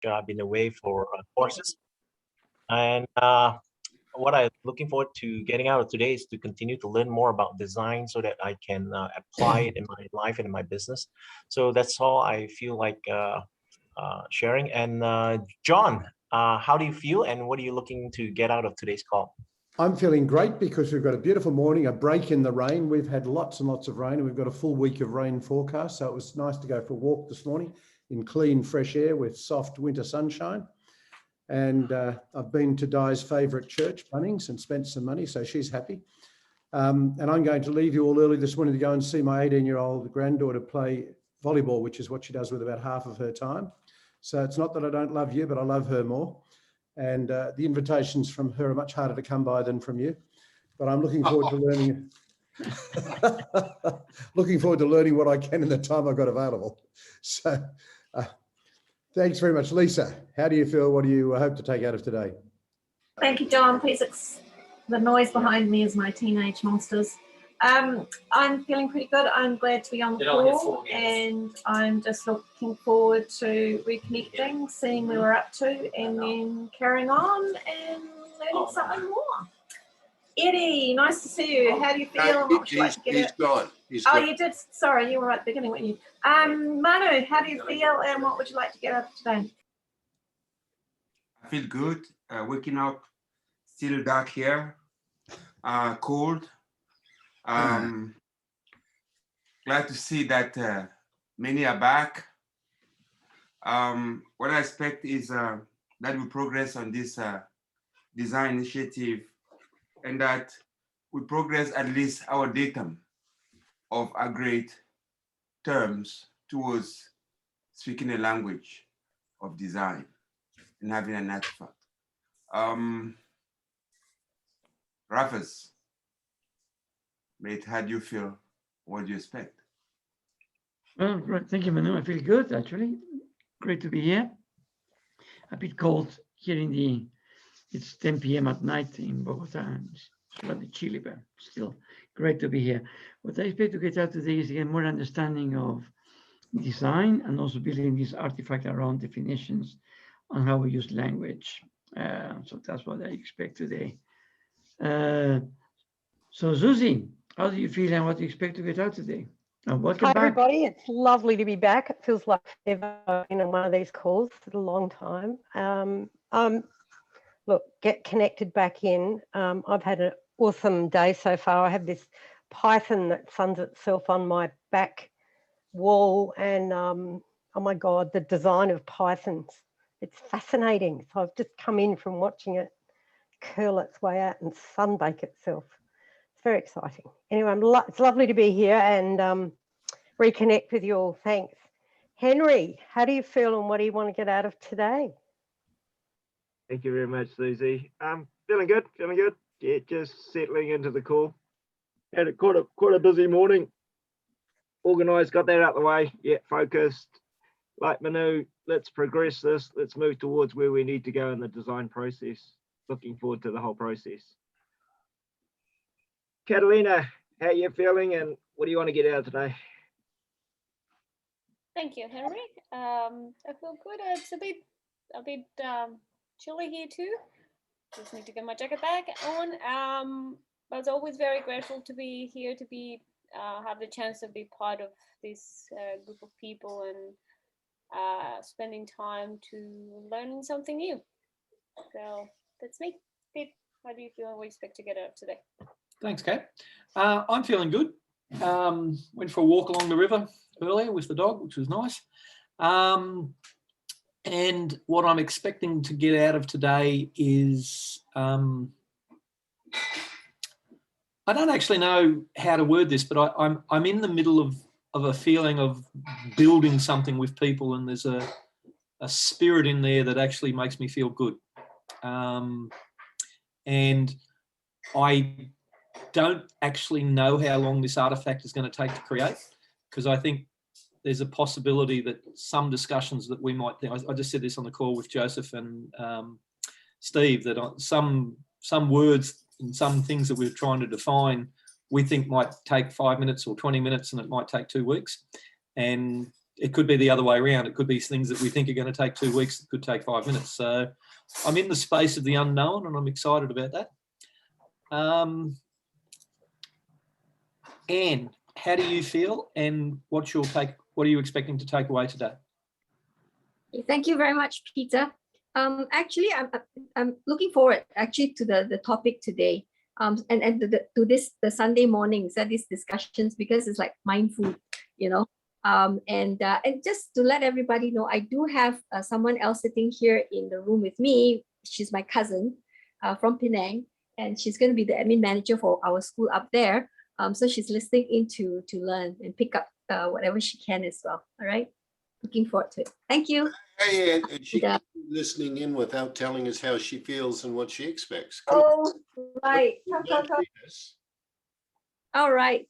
I've been away for courses, and what I'm looking forward to getting out of today is to continue to learn more about design so that I can apply it in my life and in my business. So that's all I feel like sharing. And John, how do you feel, and what are you looking to get out of today's call? I'm feeling great because we've got a beautiful morning, a break in the rain. We've had lots and lots of rain, and we've got a full week of rain forecast. So it was nice to go for a walk this morning in clean, fresh air with soft winter sunshine. And I've been to Di's favourite church, Bunnings, and spent some money, so she's happy. And I'm going to leave you all early this morning to go and see my 18-year-old granddaughter play volleyball, which is what she does with about half of her time. So it's not that I don't love you, but I love her more. And the invitations from her are much harder to come by than from you. But I'm looking forward to learning. Looking forward to learning what I can in the time I've got available. So thanks very much. Lisa, how do you feel? What do you hope to take out of today? Thank you, John. Please, the noise behind me is my teenage monsters. I'm feeling pretty good. I'm glad to be on the call, and I'm just looking forward to reconnecting, seeing where we're up to, and then carrying on and learning something more. Eddie, nice to see you. How do you feel? What would you like to get He's gone. Oh, you did. Sorry, you were right at the beginning, weren't you? Manu, how do you feel, and what would you like to get out of today? I feel good. Waking up, still dark here, cold. Glad to see that many are back. What I expect is that we progress on this design initiative, and that we progress at least our datum of a great terms towards speaking a language of design and having an artifact. Rafis, mate, how do you feel? What do you expect? Well, right. Thank you, Manu. I feel good, actually. Great to be here. A bit cold here in it's 10 p.m. at night in Bogota. It's slightly chilly, but still great to be here. What I expect to get out today is to get more understanding of design and also building this artifact around definitions on how we use language. So that's what I expect today. So Susie, how do you feel and what do you expect to get out today? And welcome back. Hi everybody, it's lovely to be back. It feels like I've ever been on one of these calls for a long time. Look, get connected back in. I've had an awesome day so far. I have this python that suns itself on my back wall, and oh my God, the design of pythons. It's fascinating. So I've just come in from watching it curl its way out and sunbake itself. It's very exciting. Anyway, it's lovely to be here and reconnect with you all. Thanks. Henry, how do you feel and what do you want to get out of today? Thank you very much, Susie. Feeling good. Yeah, just settling into the call. Had quite a busy morning. Organised, got that out the way. Yeah, focused. Like Manu, let's progress this. Let's move towards where we need to go in the design process. Looking forward to the whole process. Catalina, how you feeling and what do you want to get out of today? Thank you, Henry. I feel good. It's a bit chilly here too. Just need to get my jacket back on. But it's always very grateful to be here, to be have the chance to be part of this group of people and spending time to learning something new. So that's me. Pete, how do you feel and what do you expect to get out of today? Thanks, Kat. I'm feeling good. Went for a walk along the river earlier with the dog, which was nice. And what I'm expecting to get out of today is, I don't actually know how to word this, but I'm in the middle of a feeling of building something with people, and there's a spirit in there that actually makes me feel good. And I don't actually know how long this artifact is going to take to create, because I think there's a possibility that some discussions that we might think, I just said this on the call with Joseph and Steve, that some words and some things that we're trying to define, we think might take 5 minutes or 20 minutes and it might take 2 weeks. And it could be the other way around. It could be things that we think are going to take 2 weeks that could take 5 minutes. So I'm in the space of the unknown, and I'm excited about that. Anne, how do you feel, and what's your take? What are you expecting to take away today? Thank you very much, Peter. Actually, I'm looking forward actually to the topic today, and to the Sunday mornings and these discussions, because it's like mind food, you know. And just to let everybody know, I do have someone else sitting here in the room with me. She's my cousin from Penang, and she's going to be the admin manager for our school up there. So she's listening in to learn and pick up whatever she can as well. All right. Looking forward to it. Thank you. Hey, and she keeps listening in without telling us how she feels and what she expects. Oh, right. Come. All right.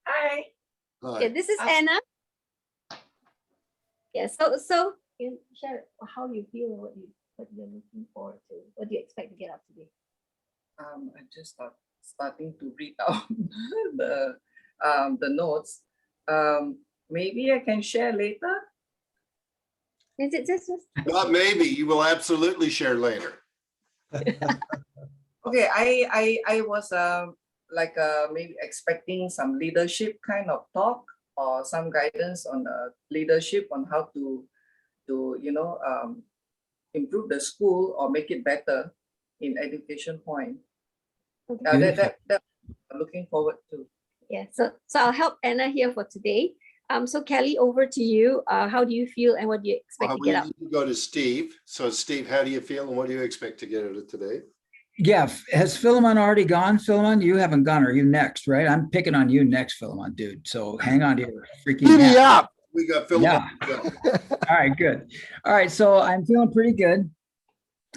Hi. Hi. Yeah, this is Anna. Yeah, so you share how you feel and what you're looking forward to. What do you expect to get up today? I just starting to read out the notes. Maybe I can share later. Is it just Not maybe, you will absolutely share later. Okay, I was maybe expecting some leadership kind of talk or some guidance on leadership on how to improve the school or make it better in education point. That I'm looking forward to. Yeah, so I'll help Anna here for today. So Kelly, over to you. How do you feel and what do you expect to get up? We go to Steve. So Steve, how do you feel and what do you expect to get out of today? Yeah, has Philemon already gone? Philemon, you haven't gone. Are you next, right? I'm picking on you next, Philemon, dude. So hang on to your freaking hat. We got Philemon. Yeah. All right, good. All right, so I'm feeling pretty good.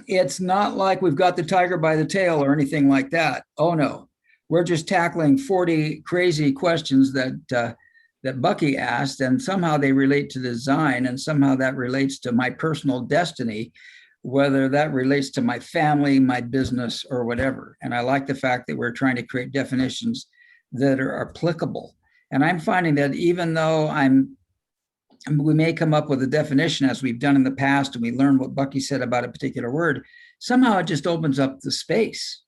It's not like we've got the tiger by the tail or anything like that. Oh no, we're just tackling 40 crazy questions that Bucky asked, and somehow they relate to design, and somehow that relates to my personal destiny, whether that relates to my family, my business, or whatever. And I like the fact that we're trying to create definitions that are applicable. And I'm finding that even though we may come up with a definition as we've done in the past, and we learn what Bucky said about a particular word, somehow it just opens up the space.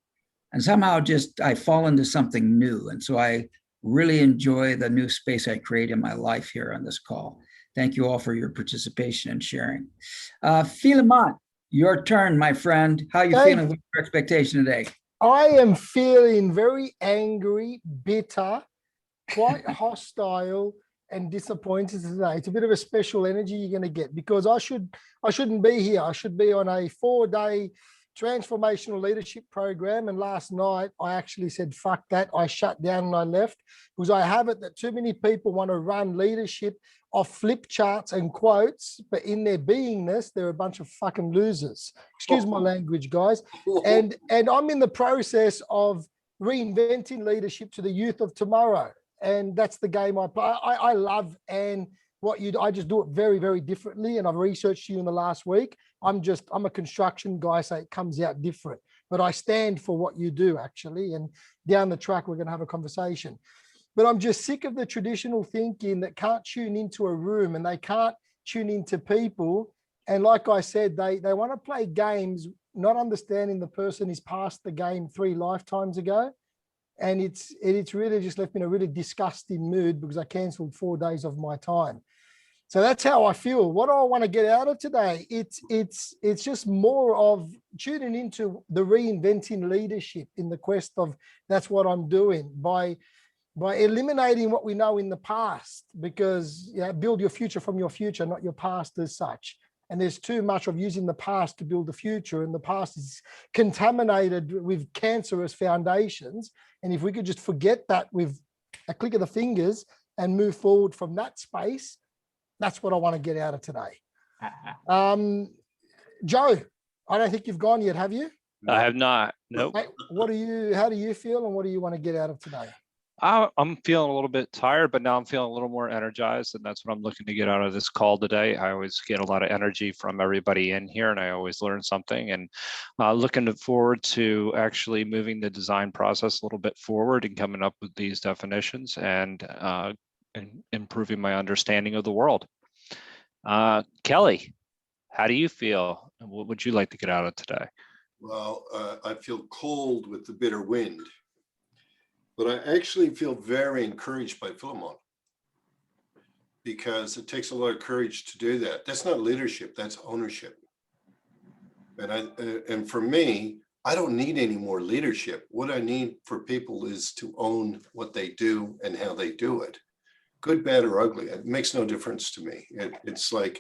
And somehow I fall into something new. And so I really enjoy the new space I create in my life here on this call. Thank you all for your participation and sharing. Philemon, your turn, my friend. How are you feeling with your expectation today? I am feeling very angry, bitter, quite hostile, and disappointed today. It's a bit of a special energy you're going to get, because I shouldn't be here. I should be on a 4-day transformational leadership program, and last night I actually said fuck that. I shut down and I left, because I have it that too many people want to run leadership off flip charts and quotes, but in their beingness they're a bunch of fucking losers. Excuse my language, guys. And I'm in the process of reinventing leadership to the youth of tomorrow, and that's the game I play. I love and what you do. I just do it very, very differently, and I've researched you in the last week. I'm a construction guy, so it comes out different, but I stand for what you do actually. And down the track, we're going to have a conversation, but I'm just sick of the traditional thinking that can't tune into a room and they can't tune into people. And like I said, they want to play games, not understanding the person is past the game 3 lifetimes ago. And it's really just left me in a really disgusting mood, because I canceled 4 days of my time. So that's how I feel. What do I want to get out of today? It's just more of tuning into the reinventing leadership in the quest of, that's what I'm doing by eliminating what we know in the past, because build your future from your future, not your past as such. And there's too much of using the past to build the future, and the past is contaminated with cancerous foundations. And if we could just forget that with a click of the fingers and move forward from that space, that's what I want to get out of today. Joe, I don't think you've gone yet, have you? I have not. Nope. Hey, how do you feel, and what do you want to get out of today? I'm feeling a little bit tired, but now I'm feeling a little more energized, and that's what I'm looking to get out of this call today. I always get a lot of energy from everybody in here, and I always learn something, and looking forward to actually moving the design process a little bit forward and coming up with these definitions and improving my understanding of the world. Kelly, how do you feel? What would you like to get out of today? Well, I feel cold with the bitter wind, but I actually feel very encouraged by Philemon, because it takes a lot of courage to do that. That's not leadership, that's ownership. And for me, I don't need any more leadership. What I need for people is to own what they do and how they do it. Good, bad, or ugly, it makes no difference to me. It's like,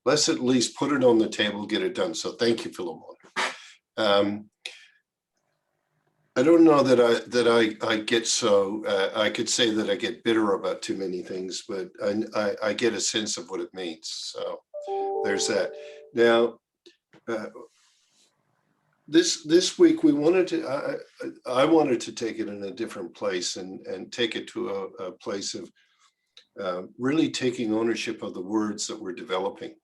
let's at least put it on the table, get it done. So thank you, Philemon. I don't know that I get so, I could say that I get bitter about too many things, but I get a sense of what it means. So there's that. Now, this week we wanted to, I wanted to take it in a different place and take it to a place of really taking ownership of the words that we're developing.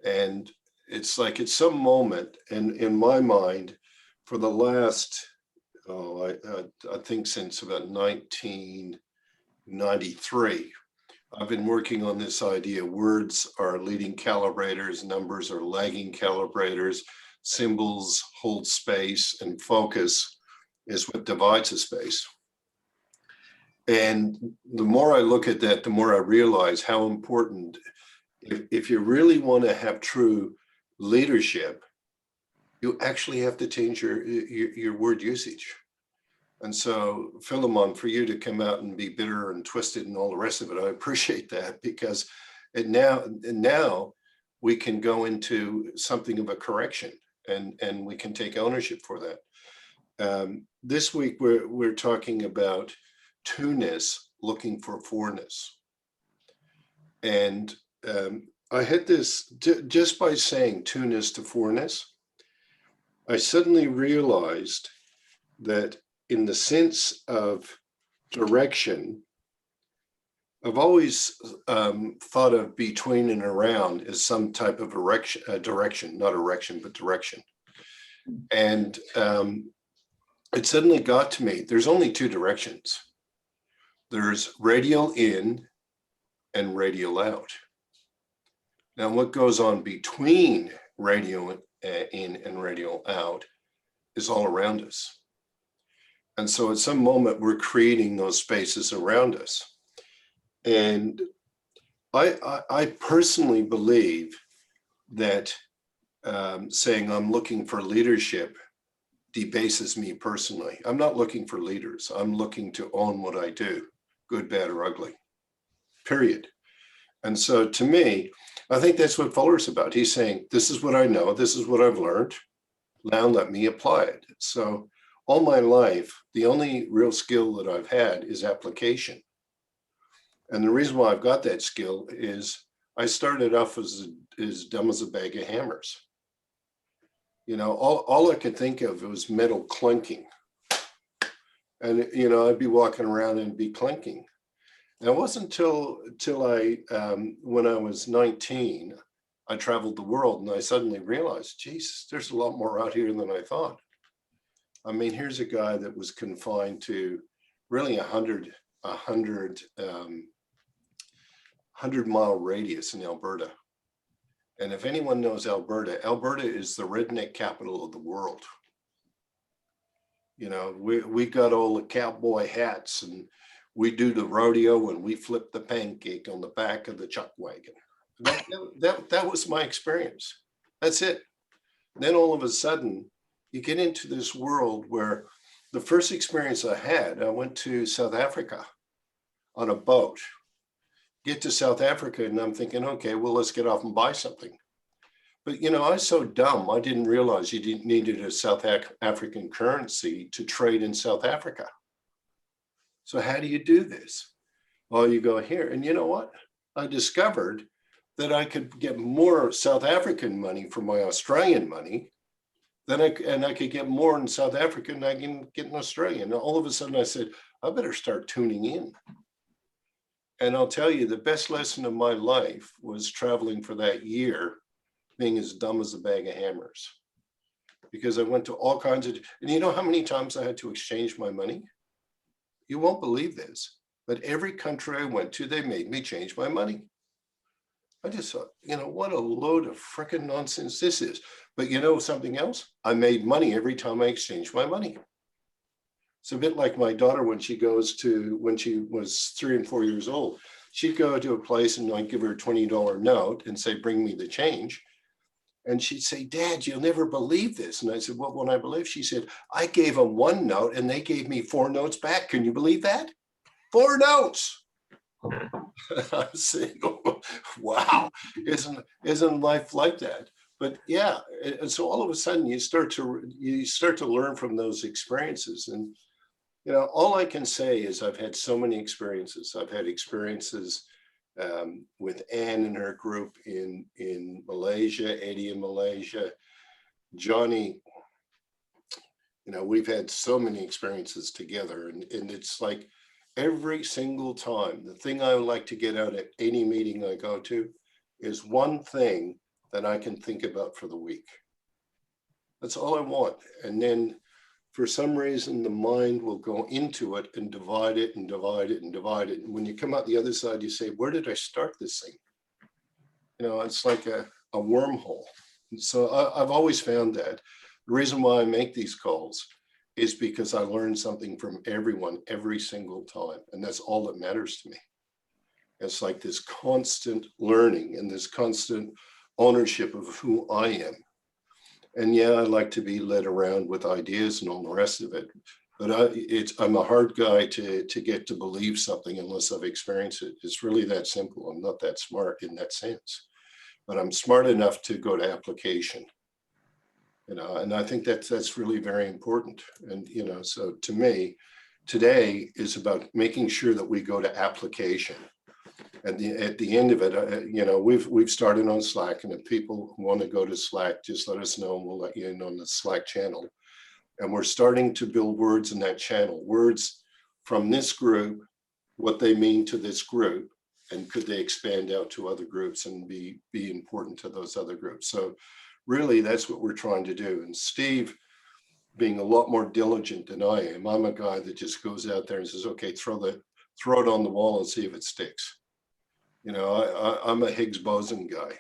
And it's like at some moment, and in my mind, for the last, I think since about 1993, I've been working on this idea. Words are leading calibrators, numbers are lagging calibrators, symbols hold space, and focus is what divides a space. And the more I look at that, the more I realize how important, if you really want to have true leadership, you actually have to change your word usage. And so, Philemon, for you to come out and be bitter and twisted and all the rest of it, I appreciate that, because now we can go into something of a correction, and we can take ownership for that. This week, we're talking about two-ness looking for four-ness. And I had this, just by saying two-ness to four-ness, I suddenly realized that in the sense of direction, I've always thought of between and around as some type of direction, not erection, but direction. And it suddenly got to me, there's only two directions. There's radial in and radial out. Now, what goes on between radial in and radial out is all around us. And so at some moment, we're creating those spaces around us. And I personally believe that saying I'm looking for leadership debases me personally. I'm not looking for leaders. I'm looking to own what I do, good, bad, or ugly, period. And so to me, I think that's what Fuller's about. He's saying, this is what I know, this is what I've learned, now let me apply it. So all my life, the only real skill that I've had is application. And the reason why I've got that skill is I started off as dumb as a bag of hammers. You know, all I could think of was metal clinking. And, you know, I'd be walking around and be clinking. And it wasn't till I, when I was 19, I traveled the world and I suddenly realized, geez, there's a lot more out here than I thought. I mean, here's a guy that was confined to really 100-mile radius in Alberta. And if anyone knows Alberta, Alberta is the redneck capital of the world. You know, we got all the cowboy hats and we do the rodeo and we flip the pancake on the back of the chuck wagon. That was my experience. That's it. Then all of a sudden, you get into this world where the first experience I had, I went to South Africa on a boat. Get to South Africa and I'm thinking, okay, well, let's get off and buy something. But, you know, I was so dumb, I didn't realize you needed a South African currency to trade in South Africa. So how do you do this? Well, you go here. And you know what? I discovered that I could get more South African money for my Australian money than I could get more in South Africa than I can get in Australia. And all of a sudden I said, I better start tuning in. And I'll tell you, the best lesson of my life was traveling for that year, being as dumb as a bag of hammers. Because I went to all kinds of, and you know how many times I had to exchange my money? You won't believe this. But every country I went to, they made me change my money. I just thought, you know, what a load of frickin' nonsense this is. But you know something else? I made money every time I exchanged my money. It's a bit like my daughter when she was 3 and 4 years old. She'd go to a place and I'd give her a $20 note and say, bring me the change. And she'd say, Dad, you'll never believe this. And I said, what won't I believe? She said, I gave them 1 note and they gave me 4 notes back. Can you believe that? 4 notes. I'm saying, oh, wow, isn't life like that? But yeah, and so all of a sudden you start to learn from those experiences. And you know, all I can say is I've had so many experiences. I've had experiences with Anne and her group in Malaysia, Eddie in Malaysia, Johnny. You know, we've had so many experiences together, and it's like every single time, the thing I would like to get out at any meeting I go to is one thing that I can think about for the week. That's all I want. And then for some reason, the mind will go into it and divide it and divide it and divide it. And when you come out the other side, you say, where did I start this thing? You know, it's like a wormhole. And so I've always found that. The reason why I make these calls is because I learn something from everyone every single time. And that's all that matters to me. It's like this constant learning and this constant ownership of who I am. And yeah, I like to be led around with ideas and all the rest of it. But I'm a hard guy to get to believe something unless I've experienced it. It's really that simple. I'm not that smart in that sense. But I'm smart enough to go to application. You know, and I think that's really very important. And, you know, so to me, today is about making sure that we go to application. At the end of it, you know, we've started on Slack, and if people want to go to Slack, just let us know and we'll let you in on the Slack channel. And we're starting to build words in that channel, words from this group, what they mean to this group, and could they expand out to other groups and be important to those other groups. So really, that's what we're trying to do. And Steve, being a lot more diligent than I am, I'm a guy that just goes out there and says, okay, throw it on the wall and see if it sticks. You know, I'm a Higgs boson guy.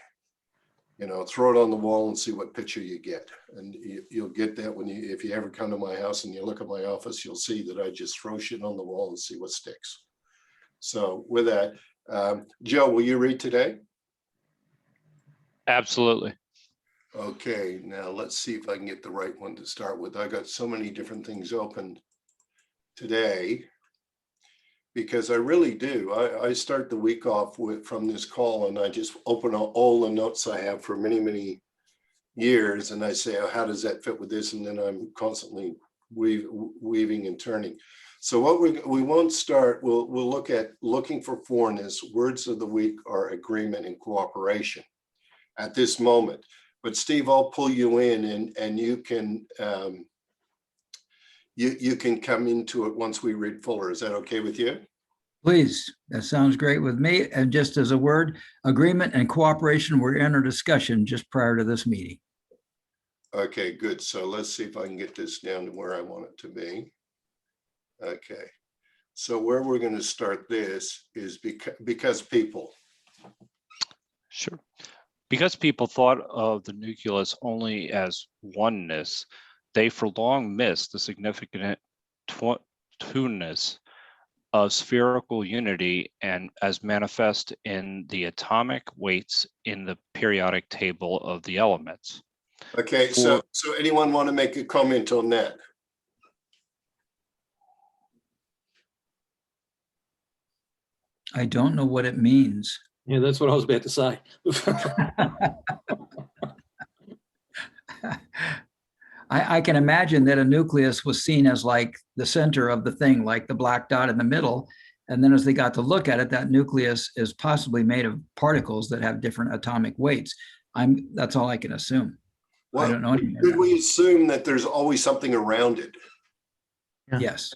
You know, throw it on the wall and see what picture you get. And you'll get that if you ever come to my house and you look at my office, you'll see that I just throw shit on the wall and see what sticks. So with that, Joe, will you read today? Absolutely. Okay, now let's see if I can get the right one to start with. I got so many different things open today because I really do. I start the week off from this call and I just open all the notes I have for many, many years. And I say, oh, how does that fit with this? And then I'm constantly weaving and turning. So what we won't start, we'll look at looking for foreigners. Words of the week are agreement and cooperation at this moment. But Steve, I'll pull you in and you can you can come into it once we read fuller. Is that okay with you? Please, that sounds great with me. And just as a word, agreement and cooperation were in our discussion just prior to this meeting. Okay, good. So let's see if I can get this down to where I want it to be. Okay, so where we're going to start this is because people. Sure. Because people thought of the nucleus only as oneness, they for long missed the significant two-ness of spherical unity and as manifest in the atomic weights in the periodic table of the elements. Okay, so anyone want to make a comment on that? I don't know what it means. Yeah, that's what I was about to say. I can imagine that a nucleus was seen as like the center of the thing, like the black dot in the middle. And then as they got to look at it, that nucleus is possibly made of particles that have different atomic weights. That's all I can assume. Well, I don't know. Could we assume that there's always something around it? Yeah. Yes.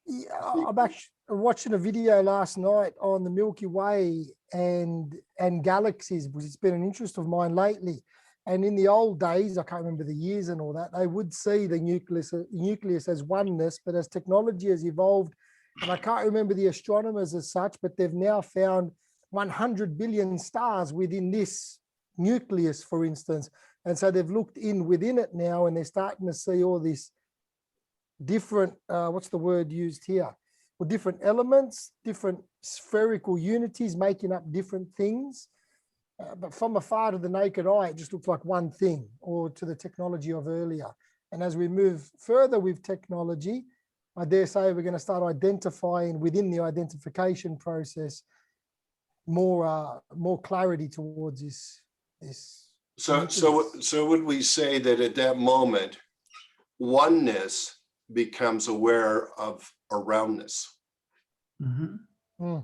Yeah, I'm actually watching a video last night on the Milky Way and galaxies, because it's been an interest of mine lately. And in the old days, I can't remember the years and all that, they would see the nucleus as oneness, but as technology has evolved and I can't remember the astronomers as such, but they've now found 100 billion stars within this nucleus, for instance. And so they've looked in within it now, and they're starting to see all this different, what's the word used here? Well, different elements, different spherical unities making up different things. But from afar to the naked eye, it just looks like one thing, or to the technology of earlier. And as we move further with technology, I dare say we're going to start identifying within the identification process more clarity towards this. So would we say that at that moment, oneness becomes aware of aroundness? Mm-hmm.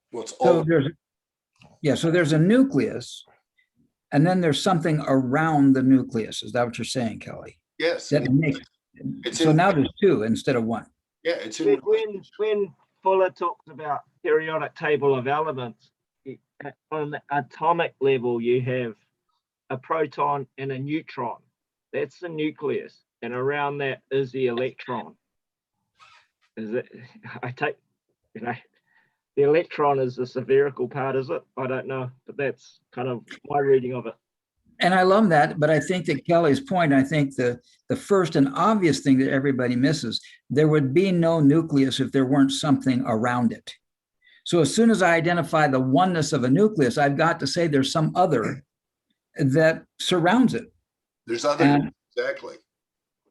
What's So all? so there's a nucleus, and then there's something around the nucleus. Is that what you're saying, Kelly? Yes. So now there's two instead of one. Yeah, it's in. When Fuller talks about periodic table of elements, on the atomic level, you have a proton and a neutron. That's the nucleus, and around that is the electron. Is it? I take, the electron is the spherical part, is it? I don't know, but that's kind of my reading of it. And I love that, but I think that Kelly's point, I think the first and obvious thing that everybody misses, there would be no nucleus if there weren't something around it. So as soon as I identify the oneness of a nucleus, I've got to say there's some other that surrounds it. There's other, exactly.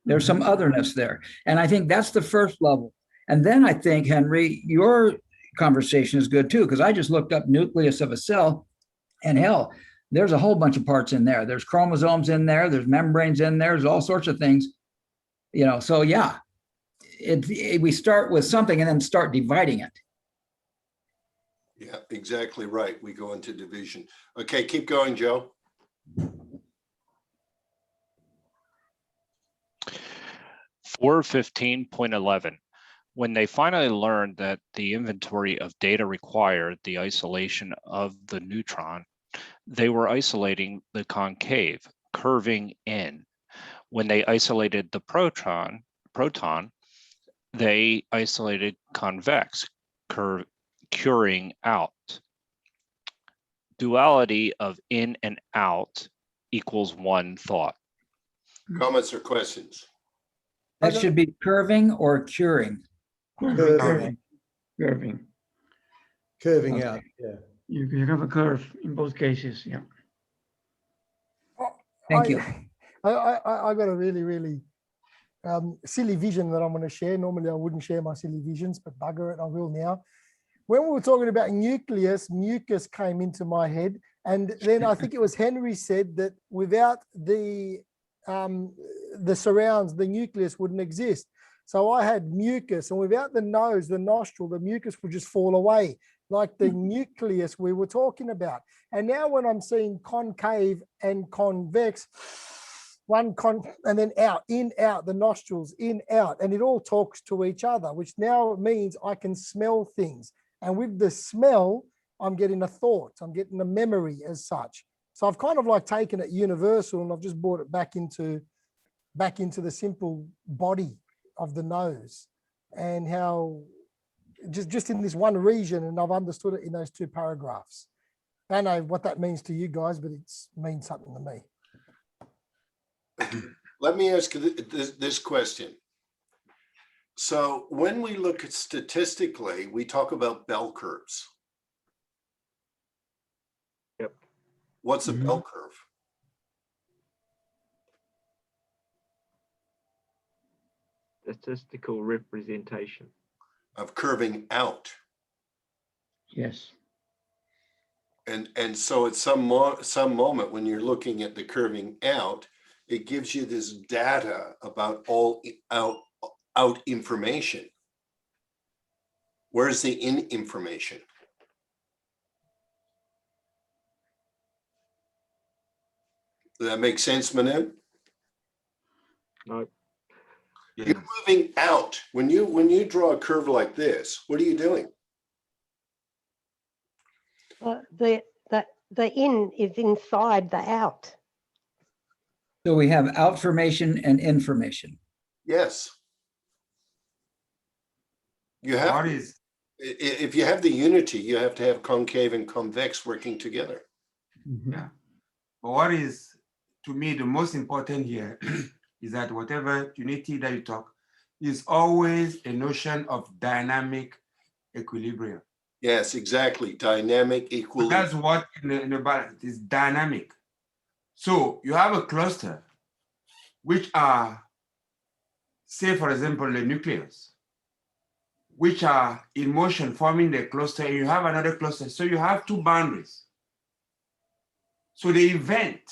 There's some otherness there. And I think that's the first level. And then I think, Henry, your conversation is good too, because I just looked up nucleus of a cell, and hell, there's a whole bunch of parts in there. There's chromosomes in there, there's membranes in there, there's all sorts of things, so yeah, we start with something and then start dividing it. Yeah, exactly right. We go into division. Okay, keep going, Joe. 415.11. When they finally learned that the inventory of data required the isolation of the neutron, they were isolating the concave, curving in. When they isolated the proton, they isolated convex, curing out. Duality of in and out equals one thought. Comments or questions? That should be curving or curing. Curving. Curving out, yeah. You have a curve in both cases, yeah. Thank you. I got a really silly vision that I'm going to share. Normally I wouldn't share my silly visions, but bugger it, I will now. When we were talking about nucleus, mucus came into my head. And then I think it was Henry said that without the surrounds, the nucleus wouldn't exist. So I had mucus, and without the nose, the nostril, the mucus would just fall away, like the nucleus we were talking about. And now when I'm seeing concave and convex, and then out, in, out, the nostrils, in, out, and it all talks to each other, which now means I can smell things. And with the smell, I'm getting a thought, I'm getting a memory as such. So I've kind of like taken it universal, and I've just brought it back into the simple body of the nose, and how just in this one region, and I've understood it in those two paragraphs. I don't know what that means to you guys, but it means something to me. Let me ask you this question. So when we look at statistically, we talk about bell curves. Yep. What's a bell curve? Statistical representation of curving out. Yes. And so at some moment when you're looking at the curving out, it gives you this data about all out information. Where's the in information? Does that make sense, Manu? No. You're moving out. When you draw a curve like this, what are you doing? The in is inside the out. So we have out formation and information. Yes. You have, What is, if you have the unity, you have to have concave and convex working together. yeah. But what is, to me, the most important here is that whatever unity that you talk is always a notion of dynamic equilibrium. Yes, exactly. Dynamic equilibrium. That's what in the balance is dynamic. So you have a cluster which are, say for example, the nucleus, which are in motion forming the cluster, and you have another cluster. So you have two boundaries. So the event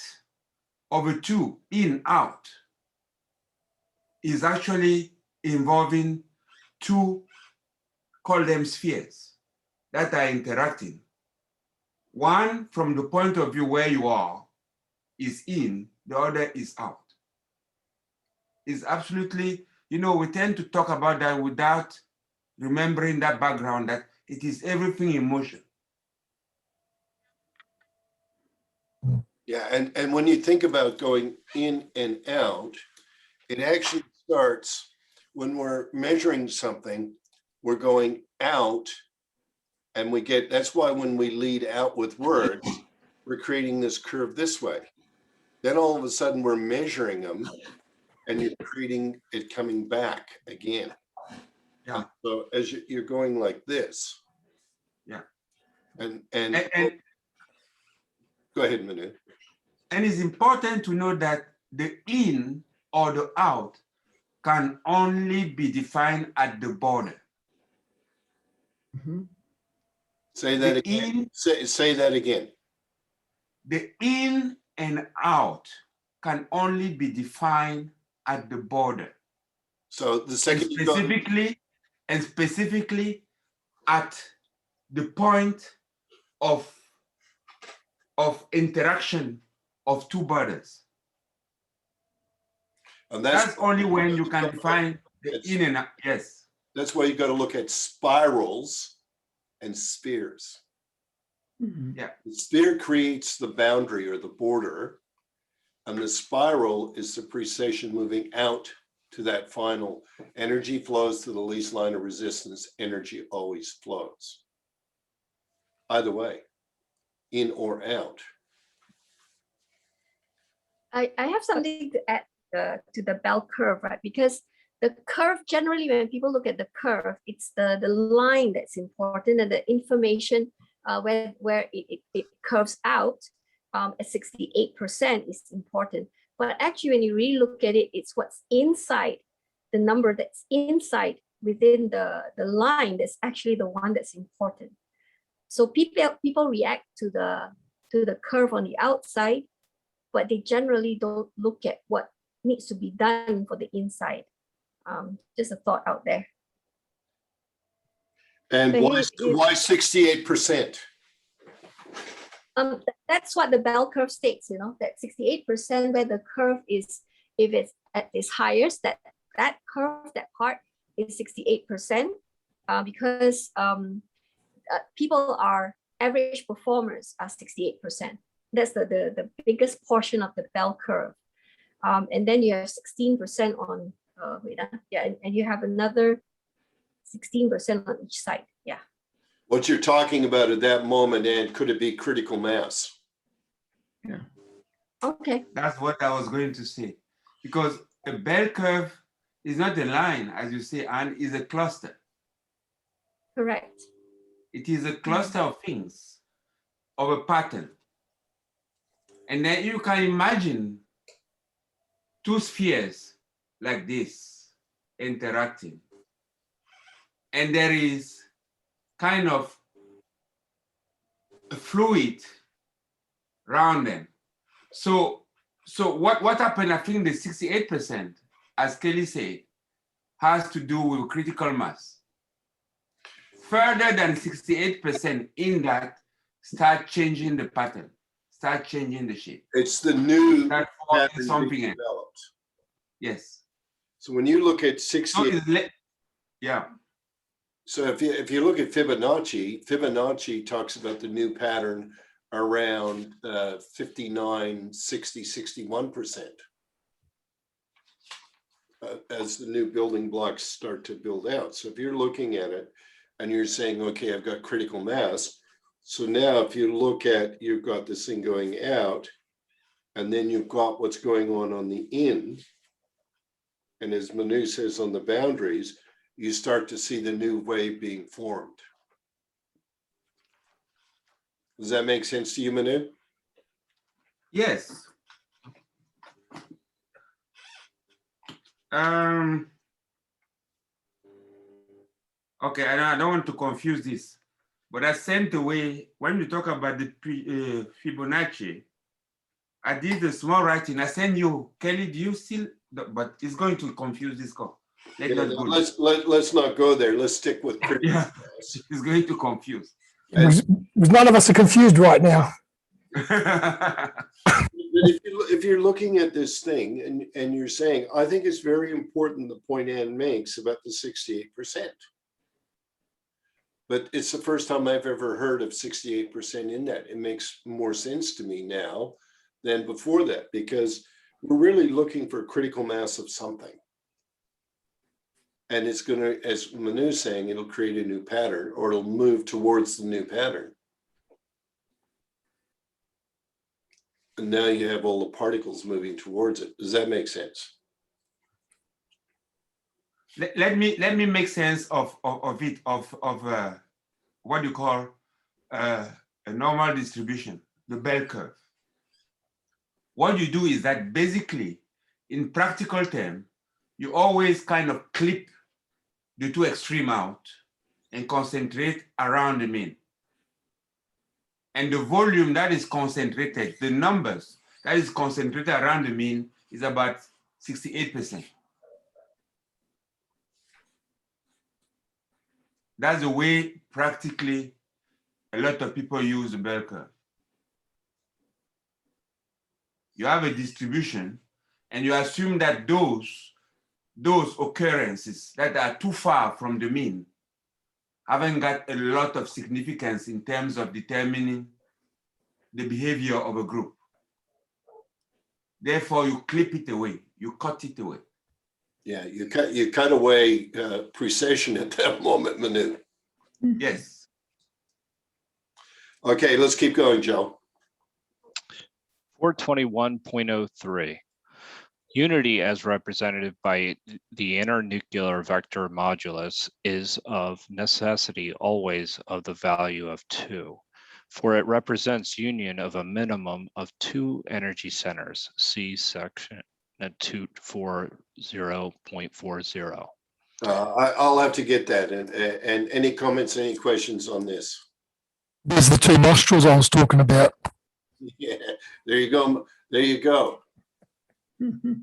of a two in, out is actually involving two, call them spheres, that are interacting. One from the point of view where you are is in, the other is out. It's absolutely, you know, we tend to talk about that without remembering that background, that it is everything in motion. Yeah, and when you think about going in and out, it actually starts when we're measuring something, we're going out and we get, that's why when we lead out with words, we're creating this curve this way. Then all of a sudden we're measuring them and you're creating it coming back again. Yeah. So as you're going like this. Yeah. And go ahead, Manu. And it's important to know that the in or the out can only be defined at the border. Say that The again. in, Say that again. the in and out can only be defined at the border. So the second and specifically at the point of interaction of two borders. And that's only when you can define the in and out. Yes. That's why you got to look at spirals and spheres. Yeah. The sphere creates the boundary or the border, and the spiral is the precession moving out to that final. Energy flows to the least line of resistance. Energy always flows. Either way, in or out. I have something to add to the bell curve, right? Because the curve, generally, when people look at the curve, it's the line that's important, and the information where it curves out at 68% is important. But actually, when you really look at it, it's what's inside, the number that's inside within the line that's actually the one that's important. So people react to the curve on the outside, but they generally don't look at what needs to be done for the inside. Just a thought out there. And why 68%? That's what the bell curve states, you know, that 68% where the curve is, if it's at its highest, that curve, that part is 68%, because people are, average performers are 68%. That's the biggest portion of the bell curve. And then you have 16% on, and you have another 16% on each side. Yeah. What you're talking about at that moment, and could it be critical mass? Yeah. Okay. That's what I was going to say. Because a bell curve is not a line, as you say, and is a cluster. Correct. It is a cluster of things, of a pattern. And then you can imagine two spheres like this interacting. And there is kind of a fluid around them. So what happened, I think the 68%, as Kelly said, has to do with critical mass. Further than 68% in that, start changing the pattern, start changing the shape. It's the new pattern something else. Developed. Yes. So when you look at 68, yeah. So if you look at Fibonacci talks about the new pattern around 59, 60, 61%. as the new building blocks start to build out. So if you're looking at it and you're saying, okay, I've got critical mass. So now if you look at, you've got this thing going out, and then you've got what's going on the in. And as Manu says, on the boundaries, you start to see the new wave being formed. Does that make sense to you, Manu? Yes. Okay, I don't want to confuse this, but I sent away, when we talk about the Fibonacci, I did a small writing. I sent you, Kelly, do you still, but it's going to confuse this call. Let's not go there. Let's stick with critical mass. It's going to confuse. None of us are confused right now. If you're looking at this thing and you're saying, I think it's very important the point Ann makes about the 68%. But it's the first time I've ever heard of 68% in that. It makes more sense to me now than before that, because we're really looking for critical mass of something. And it's going to, as Manu's saying, it'll create a new pattern, or it'll move towards the new pattern. And now you have all the particles moving towards it. Does that make sense? Let me make sense of it, what you call a normal distribution, the bell curve. What you do is that basically, in practical terms, you always kind of clip the two extreme out and concentrate around the mean. And the volume that is concentrated, the numbers that is concentrated around the mean is about 68%. That's the way practically a lot of people use the bell curve. You have a distribution and you assume that those occurrences that are too far from the mean haven't got a lot of significance in terms of determining the behavior of a group. Therefore, you clip it away, you cut it away. Yeah, you cut away precession at that moment, Manu. Yes. Okay, let's keep going, Joe. 421.03. Unity as represented by the internuclear vector modulus is of necessity always of the value of 2, for it represents union of a minimum of 2 energy centers. See section 240.40. I'll have to get that. And any comments, any questions on this? There's the 2 nostrils I was talking about. Yeah, there you go. There you go.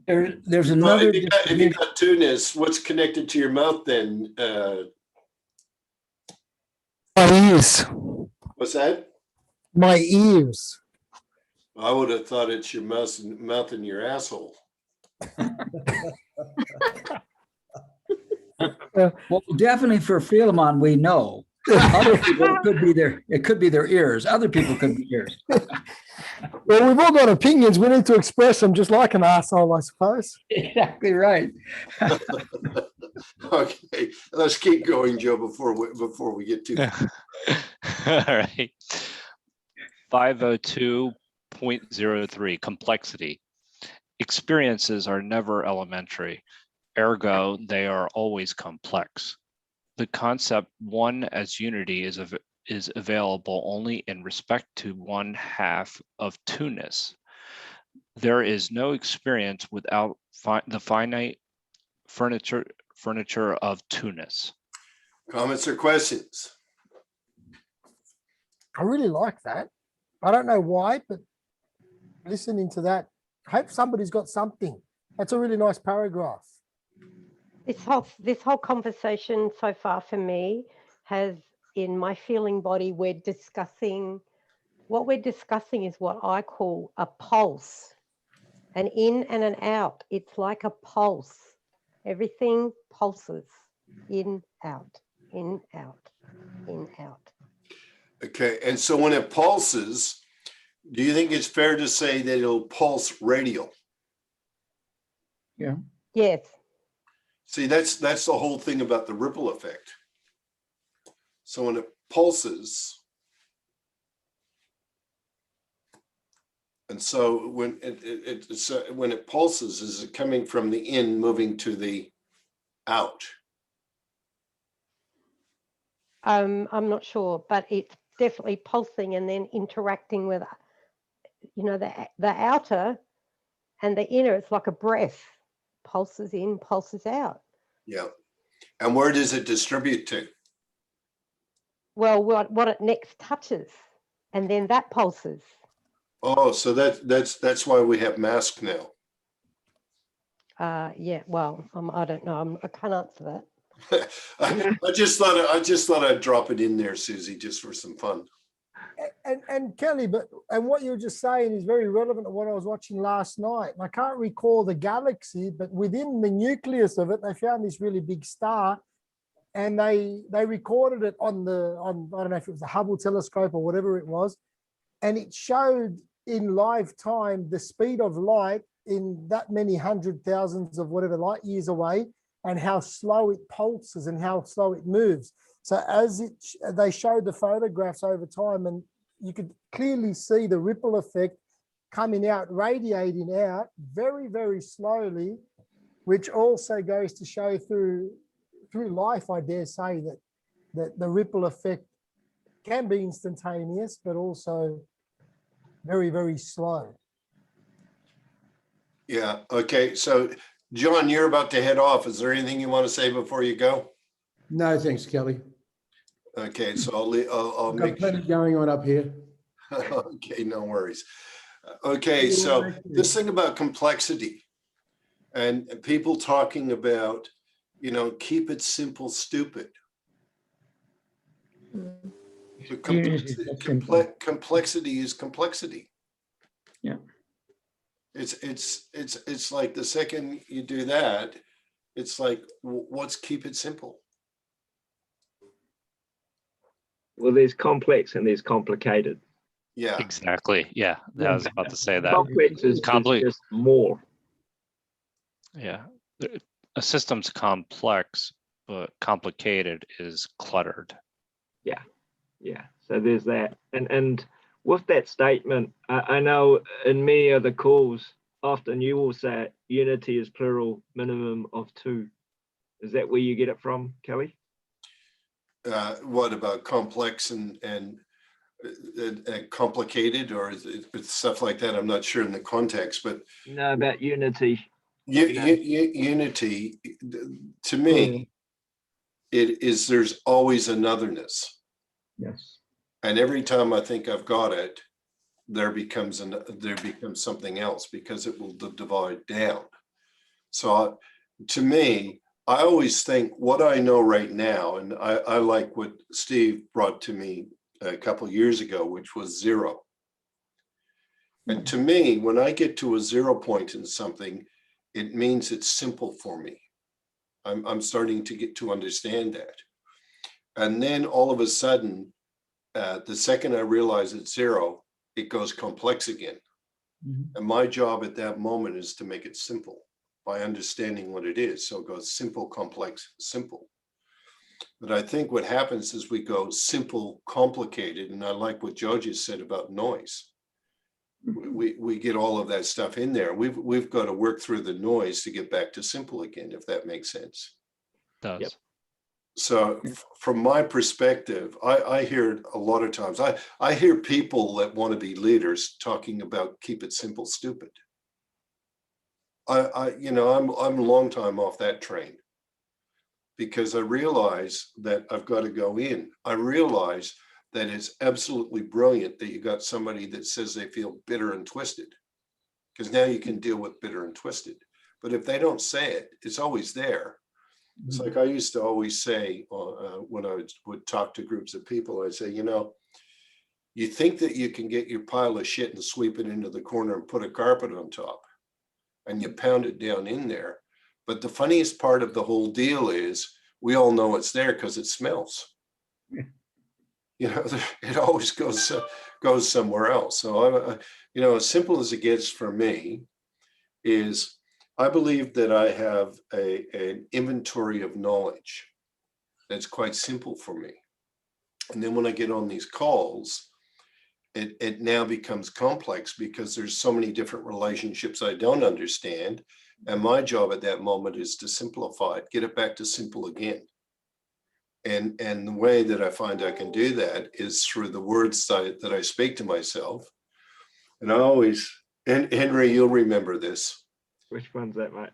There's another. If you got 2ness, what's connected to your mouth then? My ears. What's that? My ears. I would have thought it's your mouth and your asshole. Well, definitely for Philemon, we know. Other people, it could be their ears. Other people could be ears. Well, we've all got opinions. We need to express them just like an asshole, I suppose. Exactly right. Okay, let's keep going, Joe, before we get too far. All right. 502.03, complexity. Experiences are never elementary, ergo they are always complex. The concept one as unity is available only in respect to 1/2 of 2ness. There is no experience without the finite furniture of 2ness. Comments or questions? I really like that. I don't know why, but listening to that, I hope somebody's got something. That's a really nice paragraph. This whole conversation so far for me has, in my feeling body, what we're discussing is what I call a pulse, an in and an out. It's like a pulse. Everything pulses, in, out, in, out, in, out. Okay, and so when it pulses, do you think it's fair to say that it'll pulse radial? Yeah. Yes. See, that's the whole thing about the ripple effect. So when it pulses, and so when when it pulses, is it coming from the in moving to the out? I'm not sure, but it's definitely pulsing and then interacting with, you know, the outer and the inner. It's like a breath, pulses in, pulses out. Yeah. And where does it distribute to? Well, what it next touches, and then that pulses. Oh, so that's why we have masks now. Yeah, well, I don't know. I can't answer that. I just thought I'd drop it in there, Susie, just for some fun. And Kelly, and what you were just saying is very relevant to what I was watching last night. And I can't recall the galaxy, but within the nucleus of it, they found this really big star, and they recorded it on I don't know if it was the Hubble telescope or whatever it was, and it showed in live time the speed of light in that many hundred thousands of whatever light years away, and how slow it pulses and how slow it moves. So as they showed the photographs over time, and you could clearly see the ripple effect coming out, radiating out very, very slowly, which also goes to show through life, I dare say, that the ripple effect can be instantaneous, but also very, very slow. Yeah. Okay. So, John, you're about to head off. Is there anything you want to say before you go? No, thanks, Kelly. Okay. So I'll Got make plenty going on up here. Okay, no worries. Okay, so this thing about complexity and people talking about, you know, keep it simple, stupid. The complexity is complexity. Yeah. It's like the second you do that, it's like, what's keep it simple? Well, there's complex and there's complicated. Yeah, exactly. Yeah, I was about to say that. Complex is just more. Yeah, a system's complex, but complicated is cluttered. Yeah, yeah. So there's that, and with that statement, I know in many other calls, often you will say unity is plural, minimum of two. Is that where you get it from, Kelly? What about complex and complicated, or it's stuff like that? I'm not sure in the context, but no, about unity. Unity, to me, it is. There's always anotherness. Yes. And every time I think I've got it, there becomes something else, because it will divide down. So to me, I always think what I know right now, and I like what Steve brought to me a couple of years ago, which was zero. And to me, when I get to a 0 point in something, it means it's simple for me. I'm starting to get to understand that. And then all of a sudden, the second I realize it's zero, it goes complex again. And my job at that moment is to make it simple by understanding what it is. So it goes simple, complex, simple. But I think what happens is we go simple, complicated, and I like what Joe just said about noise. We get all of that stuff in there. We've got to work through the noise to get back to simple again, if that makes sense. Does. Yep. So from my perspective, I hear a lot of times, I hear people that want to be leaders talking about keep it simple, stupid. I'm a long time off that train, because I realize that I've got to go in. I realize that it's absolutely brilliant that you got somebody that says they feel bitter and twisted, because now you can deal with bitter and twisted. But if they don't say it, it's always there. It's like I used to always say when I would talk to groups of people, I'd say, you think that you can get your pile of shit and sweep it into the corner and put a carpet on top, and you pound it down in there. But the funniest part of the whole deal is we all know it's there because it smells. It always goes somewhere else. So as simple as it gets for me is I believe that I have an inventory of knowledge that's quite simple for me. And then when I get on these calls, it now becomes complex because there's so many different relationships I don't understand. And my job at that moment is to simplify it, get it back to simple again. And the way that I find I can do that is through the words that I speak to myself. And I always, and Henry, you'll remember this. Which one's that, mate?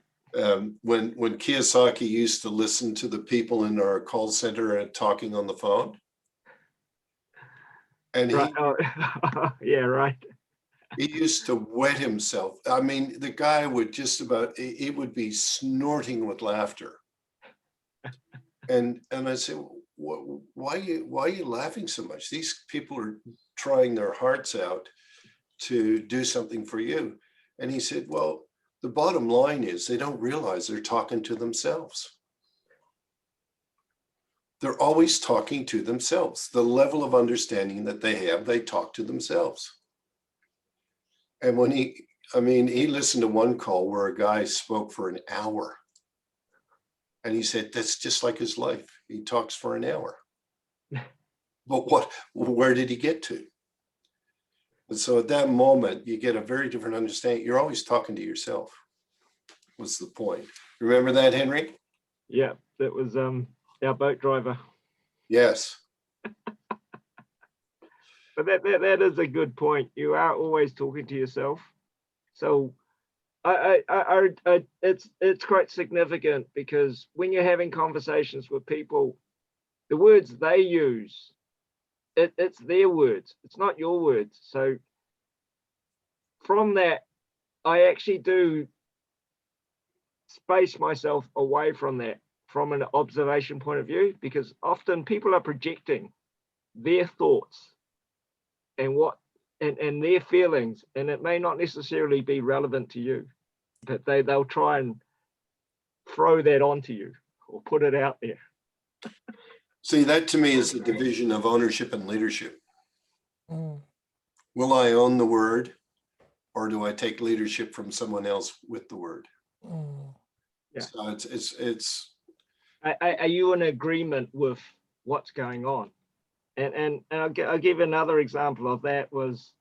When Kiyosaki used to listen to the people in our call center and talking on the phone. And he, Right. Oh, yeah, right. he used to wet himself. I mean, the guy would just about, he would be snorting with laughter. And I said, why are you laughing so much? These people are trying their hearts out to do something for you. And he said, well, the bottom line is they don't realize they're talking to themselves. They're always talking to themselves. The level of understanding that they have, they talk to themselves. And when he listened to one call where a guy spoke for an hour. And he said, that's just like his life. He talks for an hour. But where did he get to? And so at that moment, you get a very different understanding. You're always talking to yourself. What's the point? Remember that, Henry? Yeah, that was our boat driver. Yes. But that is a good point. You are always talking to yourself. So it's quite significant because when you're having conversations with people, the words they use, it's their words. It's not your words. So from that, I actually do space myself away from that, from an observation point of view, because often people are projecting their thoughts and and their feelings, and it may not necessarily be relevant to you, but they'll try and throw that onto you or put it out there. See, that to me is the division of ownership and leadership. Will I own the word, or do I take leadership from someone else with the word? Yeah. So it's. Are you in agreement with what's going on? And I'll give another example of that. Was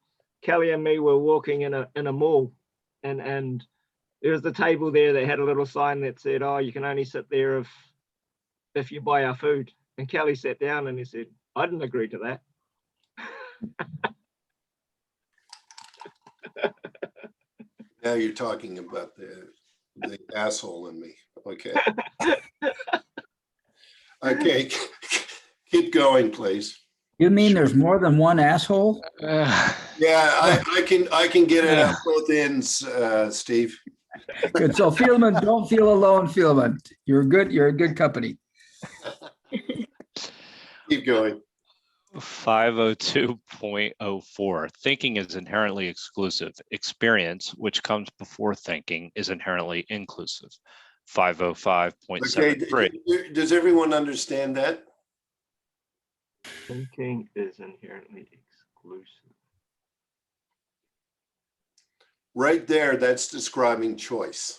Kelly and me were walking in a mall, and there was the table there that had a little sign that said, "Oh, you can only sit there if you buy our food." And Kelly sat down and he said, "I didn't agree to that." Now you're talking about the asshole in me. Okay. Okay, keep going, please. You mean there's more than one asshole? Yeah, I can get it out both ends, Steve. Good. So Fielman, don't feel alone, Fielman. You're good. You're a good company. Keep going. 502.04. Thinking is inherently exclusive. Experience, which comes before thinking, is inherently inclusive. 505.73. Okay, does everyone understand that? Thinking is inherently exclusive. Right there, that's describing choice.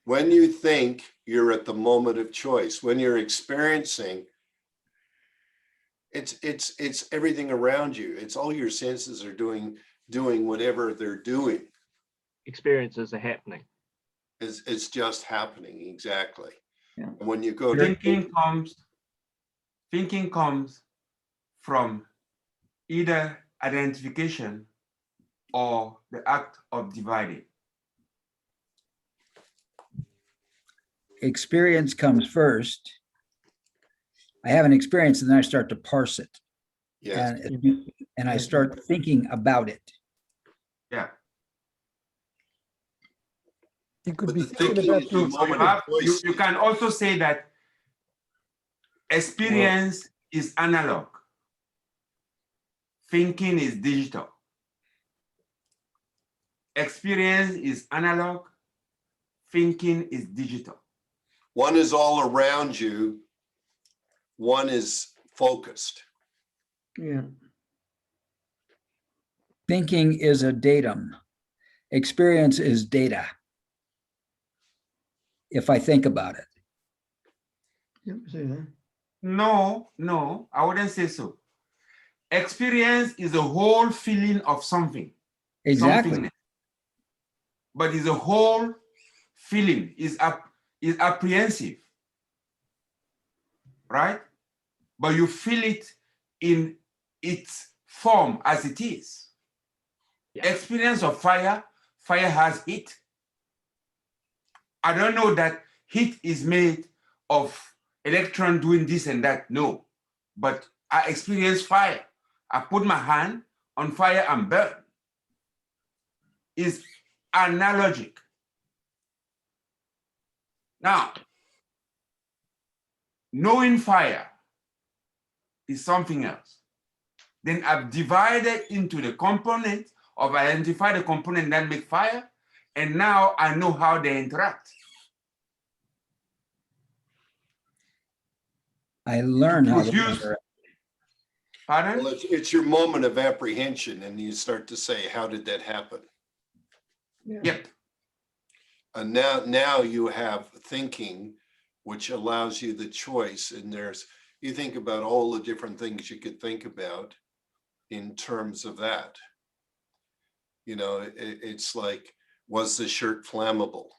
When you think, you're at the moment of choice. When you're experiencing, it's everything around you. It's all your senses are doing whatever they're doing. Experiences are happening. It's just happening, exactly. Yeah. And when you go to Thinking comes from either identification or the act of dividing. Experience comes first. I have an experience and then I start to parse it. Yes. And I start thinking about it. Yeah. You could But be the thinking thinking about is the So moment of choice. you can also say that experience is analog. Thinking is digital. Experience is analog. Thinking is digital. One is all around you. One is focused. Yeah. Thinking is a datum. experience is data. If I think about it. Yep, say that. No, no, I wouldn't say so. Experience is a whole feeling of something. Exactly. Something, but it's a whole feeling, is apprehensive, right? But you feel it in its form as it is. Experience of fire, fire has heat. I don't know that heat is made of electron doing this and that, no. But I experience fire. I put my hand on fire and burn. It's analogic. Now, knowing fire is something else. Then I've divided into the component of identify the component that make fire, and now I know how they interact. I learn how to Produce- interact. Pardon? Well, it's your moment of apprehension, and you start to say, how did that happen? Yep. And now you have thinking, which allows you the choice. And you think about all the different things you could think about in terms of that. You know, it's like, was the shirt flammable?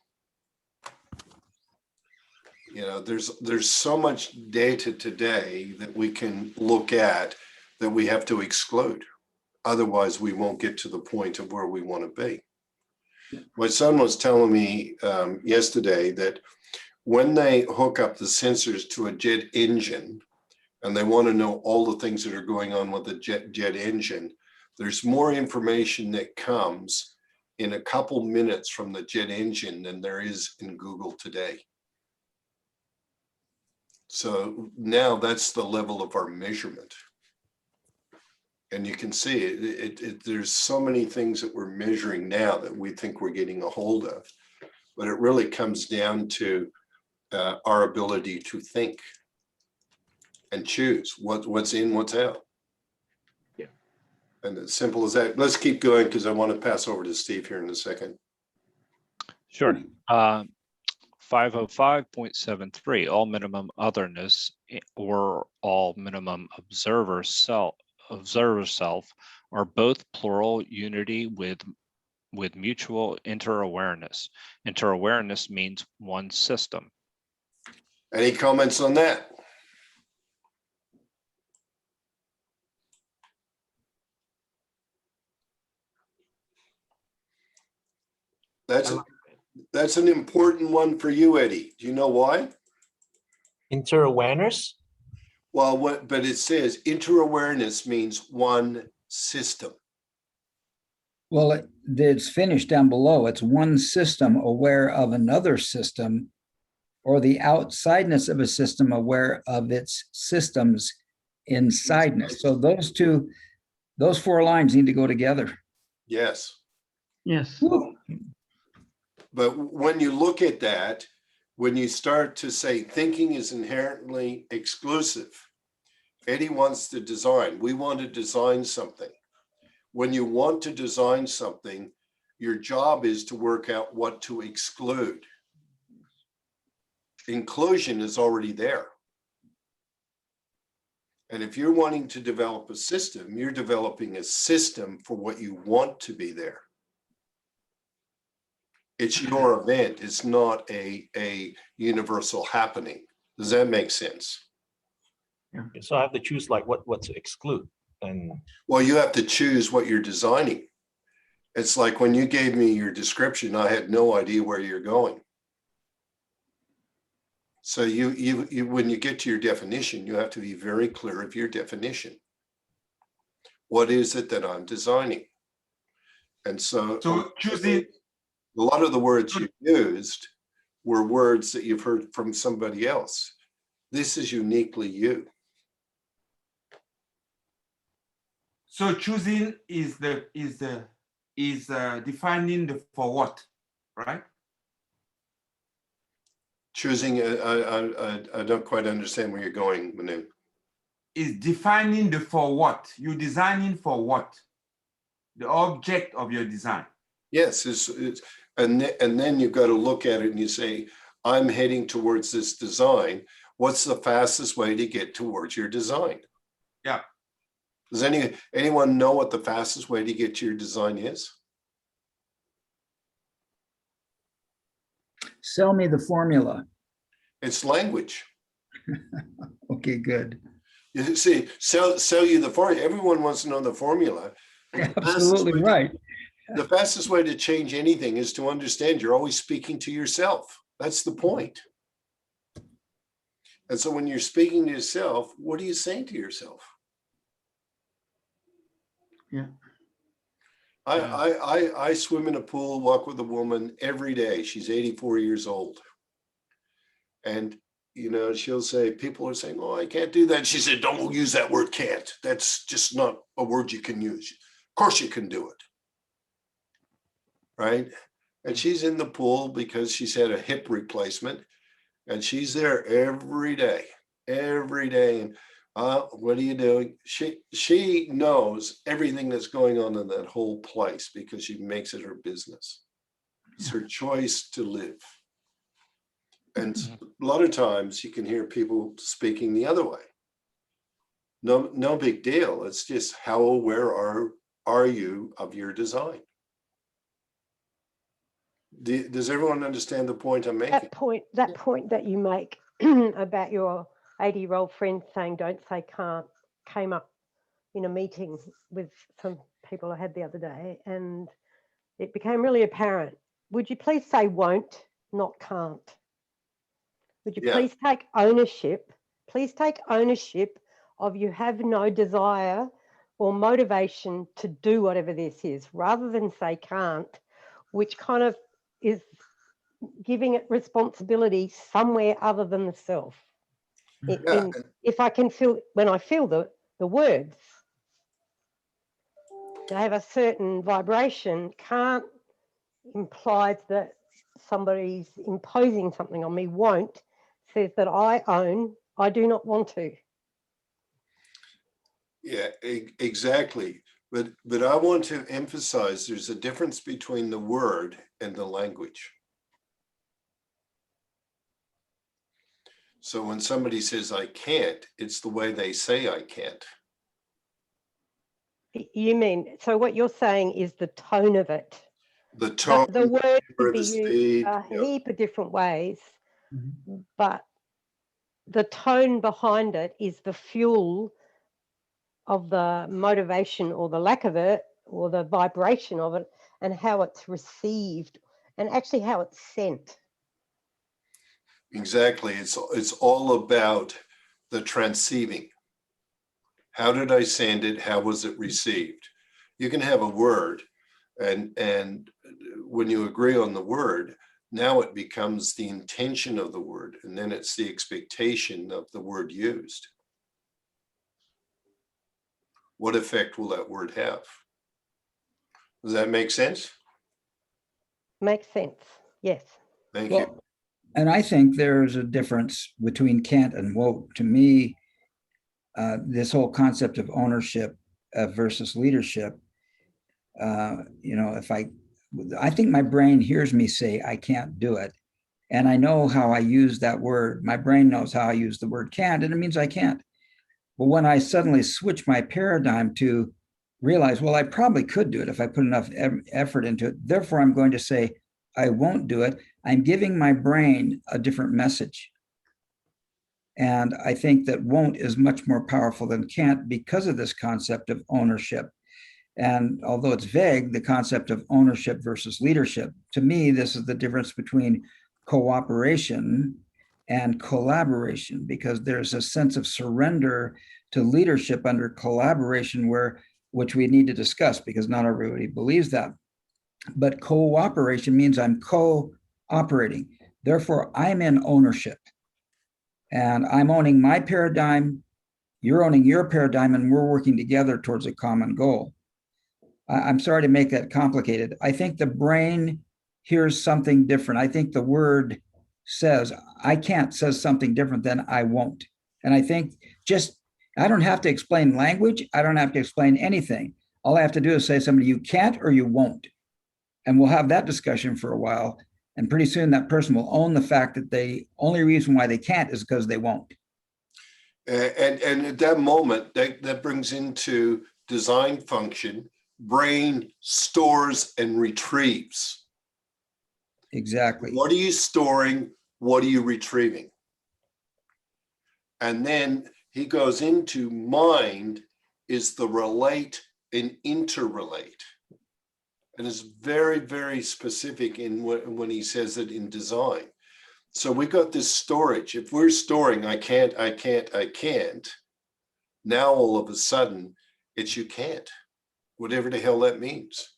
You know, there's so much data today that we can look at that we have to exclude. Otherwise, we won't get to the point of where we want to be. My son was telling me yesterday that when they hook up the sensors to a jet engine and they want to know all the things that are going on with the jet engine, there's more information that comes in a couple minutes from the jet engine than there is in Google today. So now that's the level of our measurement. And you can see it, there's so many things that we're measuring now that we think we're getting a hold of, but it really comes down to our ability to think and choose what's in, what's out. Yeah. And as simple as that. Let's keep going because I want to pass over to Steve here in a second. Sure. 505.73, all minimum otherness or all minimum observer self are both plural unity with mutual interawareness. Interawareness means one system. Any comments on that? That's an important one for you, Eddie. Do you know why? Interawareness? Well, but it says interawareness means one system. Well, it's finished down below. It's one system aware of another system, or the outsideness of a system aware of its systems insideness. So those 4 lines need to go together. Yes. Yes. Woo. But when you look at that, when you start to say thinking is inherently exclusive, Eddie wants to design. We want to design something. When you want to design something, your job is to work out what to exclude. Inclusion is already there. And if you're wanting to develop a system, you're developing a system for what you want to be there. It's your event. It's not a universal happening. Does that make sense? Yeah. So I have to choose like what to exclude. And Well, you have to choose what you're designing. It's like when you gave me your description, I had no idea where you're going. So you when you get to your definition, you have to be very clear of your definition. What is it that I'm designing? And so choosing a lot of the words you used were words that you've heard from somebody else. This is uniquely you. So choosing is defining the for what, right? Choosing, I don't quite understand where you're going, Manu. Is defining the for what. You're designing for what? The object of your design. Yes, and then you've got to look at it and you say, I'm heading towards this design. What's the fastest way to get towards your design? Yeah. Does anyone know what the fastest way to get to your design is? Sell me the formula. It's language. Okay, good. You see, sell you the formula. Everyone wants to know the formula. And the Absolutely right. The fastest way to change anything is to understand you're always speaking to yourself. That's the point. And so when you're speaking to yourself, what are you saying to yourself? Yeah. I swim in a pool, walk with a woman every day. She's 84 years old. And, you know, she'll say, people are saying, oh, I can't do that. She said, don't use that word can't. That's just not a word you can use. Of course you can do it. Right? And she's in the pool because she's had a hip replacement. And she's there every day. And what are you doing? She knows everything that's going on in that whole place because she makes it her business. It's her choice to live. And a lot of times you can hear people speaking the other way. No big deal. It's just how aware are you of your design? Does everyone understand the point I'm making? That point that you make about your 80-year-old friend saying don't say can't came up in a meeting with some people I had the other day, and it became really apparent. Would you please say won't, not can't? Would you please take ownership? Please take ownership of you have no desire or motivation to do whatever this is, rather than say can't, which kind of is giving it responsibility somewhere other than the self. If I can feel, when I feel the words, they have a certain vibration. Can't implies that somebody's imposing something on me. Won't says that I own, I do not want to. Yeah, exactly. But I want to emphasize there's a difference between the word and the language. So when somebody says I can't, it's the way they say I can't. You mean, so what you're saying is the tone of it. The tone, the word could be the used speed, a heap of different ways, but the tone behind it is the fuel of the motivation or the lack of it, or the vibration of it, and how it's received, and actually how it's sent. Exactly. It's all about the transceiving. How did I send it? How was it received? You can have a word, and when you agree on the word, now it becomes the intention of the word, and then it's the expectation of the word used. What effect will that word have? Does that make sense? Makes sense, yes. Thank you. And I think there's a difference between can't and won't. To me, this whole concept of ownership versus leadership, you know, I think my brain hears me say I can't do it, and I know how I use that word. My brain knows how I use the word can't, and it means I can't. But when I suddenly switch my paradigm to realize, well, I probably could do it if I put enough effort into it, therefore I'm going to say I won't do it, I'm giving my brain a different message. And I think that won't is much more powerful than can't because of this concept of ownership. And although it's vague, the concept of ownership versus leadership, to me, this is the difference between cooperation and collaboration, because there's a sense of surrender to leadership under collaboration, which we need to discuss because not everybody believes that. But cooperation means I'm cooperating. Therefore, I'm in ownership. And I'm owning my paradigm, you're owning your paradigm, and we're working together towards a common goal. I'm sorry to make that complicated. I think the brain hears something different. I think the word says, I can't says something different than I won't. And I think I don't have to explain language. I don't have to explain anything. All I have to do is say to somebody, you can't or you won't. And we'll have that discussion for a while. And pretty soon that person will own the fact that the only reason why they can't is because they won't. And at that moment, that brings into design function, brain stores and retrieves. Exactly. What are you storing? What are you retrieving? And then he goes into mind is the relate and interrelate. And it's very, very specific in when he says it in design. So we got this storage. If we're storing, I can't, now all of a sudden it's you can't, whatever the hell that means.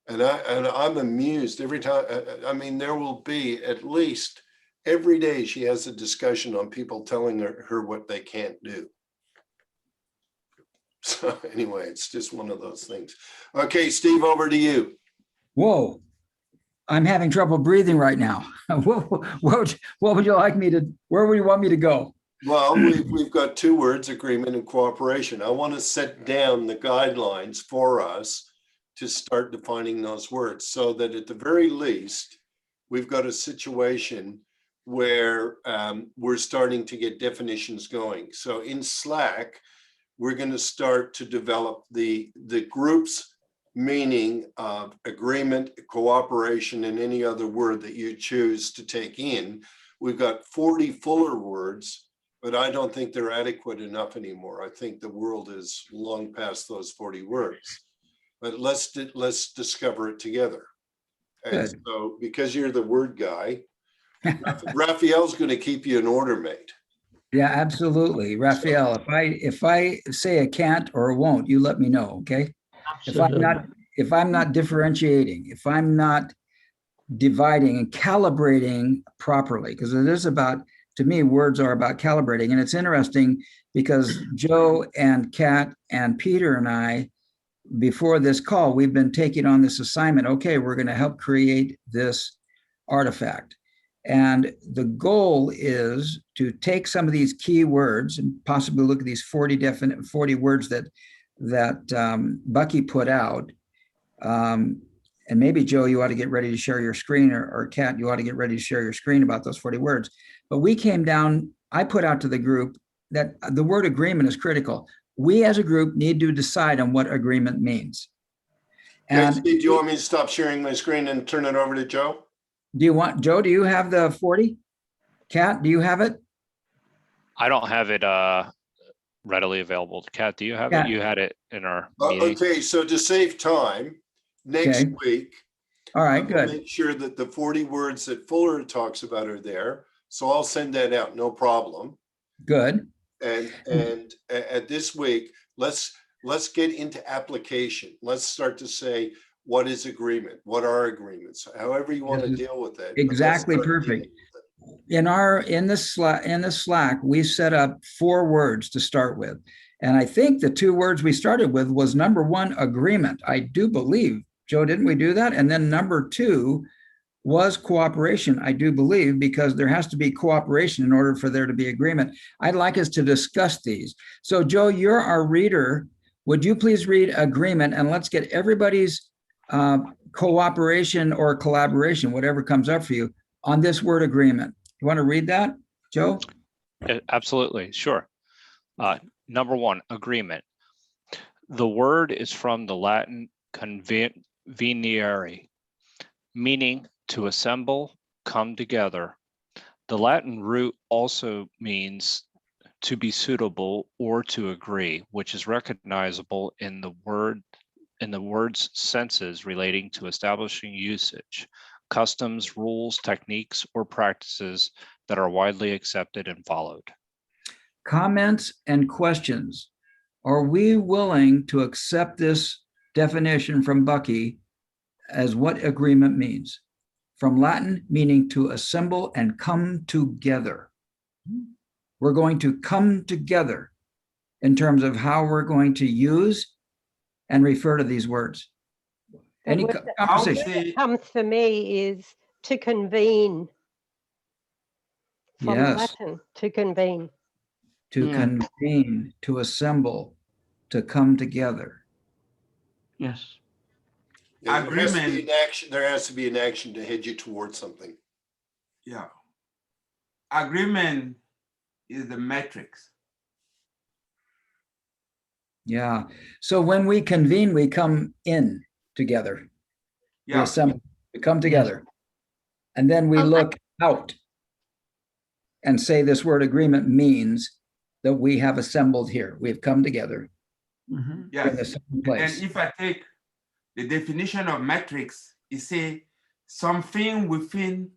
And I'm amused every time. I mean, there will be at least every day she has a discussion on people telling her what they can't do. So anyway, it's just one of those things. Okay, Steve, over to you. Whoa, I'm having trouble breathing right now. What would you like me to, where would you want me to go? Well, we've got two words, agreement and cooperation. I want to set down the guidelines for us to start defining those words so that at the very least, we've got a situation where we're starting to get definitions going. So in Slack, we're going to start to develop the group's meaning of agreement, cooperation, and any other word that you choose to take in. We've got 40 fuller words, but I don't think they're adequate enough anymore. I think the world is long past those 40 words. But let's discover it together. And Good. so because you're the word guy, Raphael's going to keep you in order, mate. Yeah, absolutely. Raphael, if I say a can't or a won't, you let me know, okay? If I'm not differentiating, if I'm not dividing and calibrating properly, because it is about, to me, words are about calibrating. And it's interesting because Joe and Kat and Peter and I, before this call, we've been taking on this assignment. Okay, we're going to help create this artifact. And the goal is to take some of these key words and possibly look at these 40 words that Bucky put out. And maybe Joe, you ought to get ready to share your screen, or Kat, you ought to get ready to share your screen about those 40 words. But we came down, I put out to the group that the word agreement is critical. We as a group need to decide on what agreement means. And Steve, do you want me to stop sharing my screen and turn it over to Joe? do you want, Joe, do you have the 40? Kat, do you have it? I don't have it readily available. Kat, do you have it? You had it in our meeting. Okay, so to save time, next week, all right, good. Make sure that the 40 words that Fuller talks about are there. So I'll send that out, no problem. Good. And at this week, let's get into application. Let's start to say, what is agreement? What are agreements? However you want to deal with it. Exactly, perfect. In the Slack, we set up 4 words to start with. And I think the 2 words we started with was number 1, agreement. I do believe, Joe, didn't we do that? And then number 2 was cooperation, I do believe, because there has to be cooperation in order for there to be agreement. I'd like us to discuss these. So Joe, you're our reader. Would you please read agreement, and let's get everybody's cooperation or collaboration, whatever comes up for you, on this word agreement. You want to read that, Joe? Absolutely, sure. Number 1, agreement. The word is from the Latin convenire, meaning to assemble, come together. The Latin root also means to be suitable or to agree, which is recognizable in the word's senses relating to establishing usage, customs, rules, techniques, or practices that are widely accepted and followed. Comments and questions. Are we willing to accept this definition from Bucky as what agreement means? From Latin, meaning to assemble and come together. We're going to come together in terms of how we're going to use and refer to these words. Any conversation? What comes for me is to convene. From Yes. Latin, to convene. To convene, to assemble, to come together. Yes. Yeah, there has to be Agreement. an action. There has to be an action to head you towards something. Yeah. Agreement is the matrix. Yeah. So when we convene, we come in together. We Yeah. assemble, we come together. And then we look out and say this word agreement means that we have assembled here. We've come together in Yes. the same And place. if I take the definition of matrix, it say something within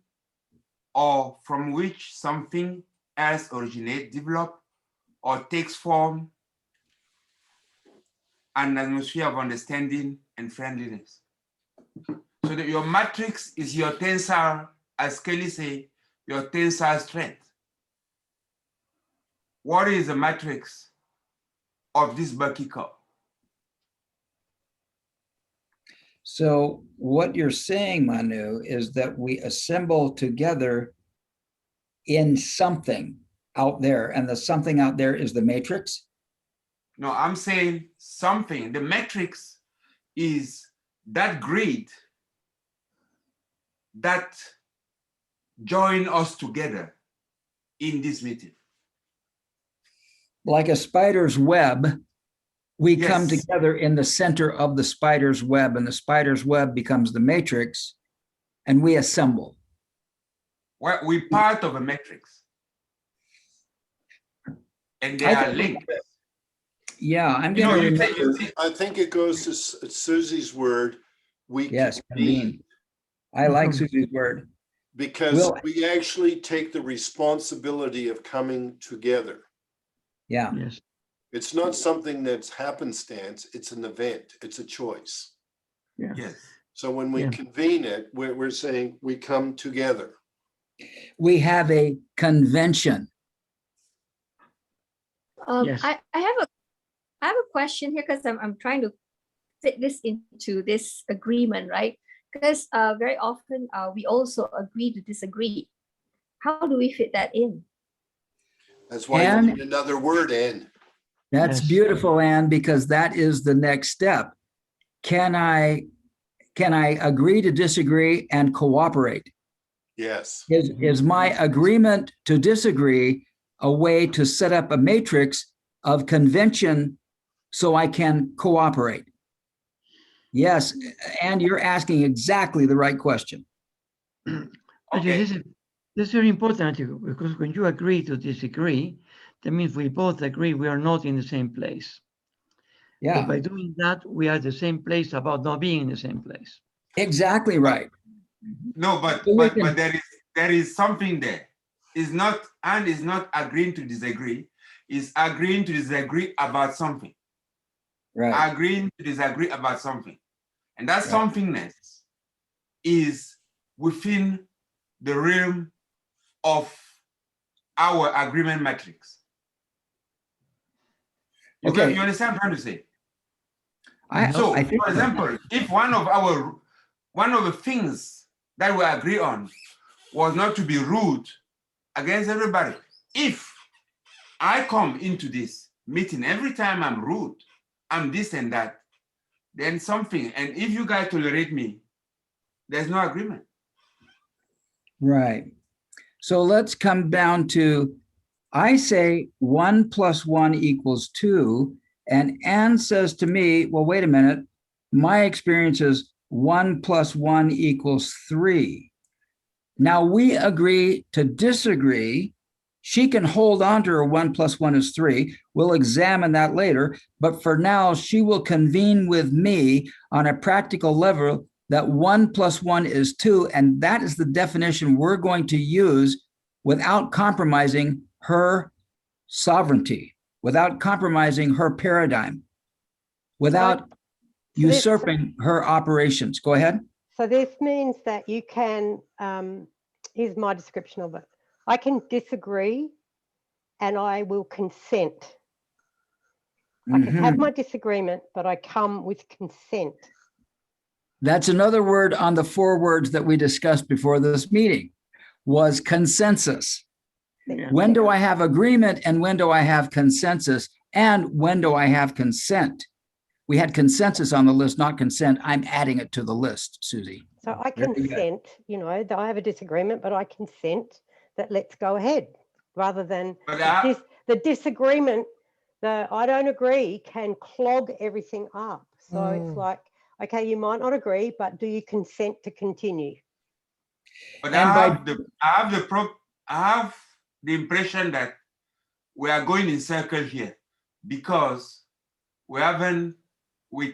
or from which something else originates, develop, or takes form, an atmosphere of understanding and friendliness. So that your matrix is your tensile, as Kelly say, your tensile strength. What is the matrix of this Bucky cup? So what you're saying, Manu, is that we assemble together in something out there, and the something out there is the matrix? No, I'm saying something. The matrix is that grid that join us together in this meeting. Like a spider's web, we come Yes. together in the center of the spider's web, and the spider's web becomes the matrix, and we assemble. Well, we're part of a matrix. And they I are think- linked. Yeah, I'm You know, going to you remember. take- you see- I think it goes to Susie's word. We Yes, convene, convene. I like Susie's word. because Will- we actually take the responsibility of coming together. Yeah. Yes. It's not something that's happenstance. It's an event. It's a choice. Yeah. Yes. So when we Yeah. convene it, we're saying we come together. We have a convention. Yes. I have a question here because I'm trying to fit this into this agreement, right? Because very often we also agree to disagree. How do we fit that in? That's why you And- need another word, Ann. That's Yes. beautiful, Anne, because that is the next step. Can I agree to disagree and cooperate? Yes. Is my agreement to disagree a way to set up a matrix of convention so I can cooperate? Yes, and you're asking exactly the right question. Actually, Okay. this is very important because when you agree to disagree, that means we both agree we are not in the same place. But Yeah, by doing that, we are at the same place about not being in the same place. exactly right. No, but So we but can- but there is something there. It's not, and is not agreeing to disagree. It's agreeing to disagree about something. Right. Agreeing to disagree about something. And that Right. somethingness is within the realm of our agreement matrix. Okay. You understand what I'm trying to say? I So, think for example, if one of the things that we agree on was not to be rude against everybody, if I come into this meeting every time I'm rude, I'm this and that, then something, and if you guys tolerate me, there's no agreement. Right. So let's come down to, I say 1 + 1 = 2, and Anne says to me, well, wait a minute, my experience is 1 + 1 = 3. Now we agree to disagree. She can hold on to her 1 + 1 = 3. We'll examine that later. But for now, she will convene with me on a practical level that 1 + 1 = 2. And that is the definition we're going to use without compromising her sovereignty, without compromising her paradigm, without usurping her operations. Go ahead. So this means that you can, here's my description of it. I can disagree and I will consent. I can have Mhm. my disagreement, but I come with consent. That's another word on the 4 words that we discussed before this meeting was consensus. Yeah. When do I have agreement and when do I have consensus and when do I have consent? we had consensus on the list, not consent. I'm adding it to the list, Susie. So I Very good. consent, you know, that I have a disagreement, but I consent that let's go ahead rather than But the disagreement, the I don't agree can clog everything up. So it's like, okay, you might not agree, but do you consent to continue? But And I have the impression that we are going in circle here because we're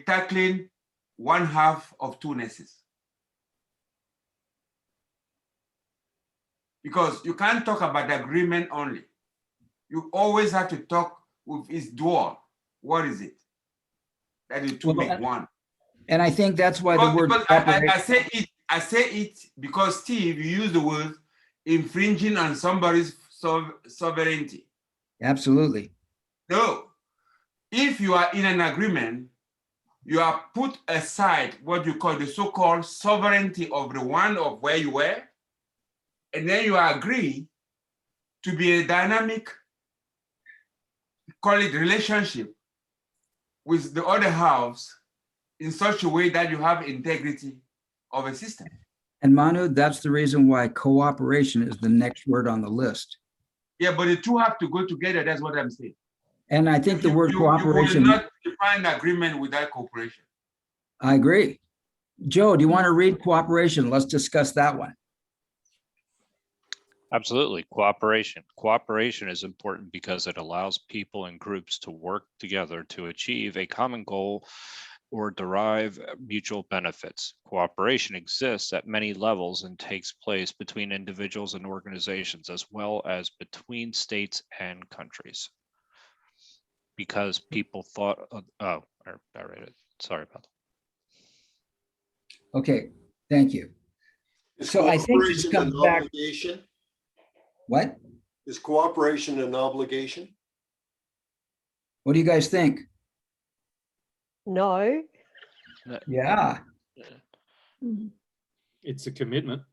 tackling one half of two nesses. Because you can't talk about agreement only. You always have to talk with its dual. What is it? That is to make one. And I think that's why the word. I say it because Steve, you use the word infringing on somebody's sovereignty. Absolutely. No, if you are in an agreement, you are put aside what you call the so-called sovereignty of the one of where you were, and then you agree to be a dynamic, call it relationship, with the other house in such a way that you have integrity of a system. And Manu, that's the reason why cooperation is the next word on the list. Yeah, but the two have to go together. That's what I'm saying. And I think the word cooperation. You will not define agreement without cooperation. I agree. Joe, do you want to read cooperation? Let's discuss that one. Absolutely. Cooperation. Cooperation is important because it allows people and groups to work together to achieve a common goal or derive mutual benefits. Cooperation exists at many levels and takes place between individuals and organizations, as well as between states and countries. Because people thought, I read it. Sorry about that. Okay, thank you. Is So I think this cooperation comes an back. obligation? What? Is cooperation an obligation? What do you guys think? No. Yeah. It's a commitment.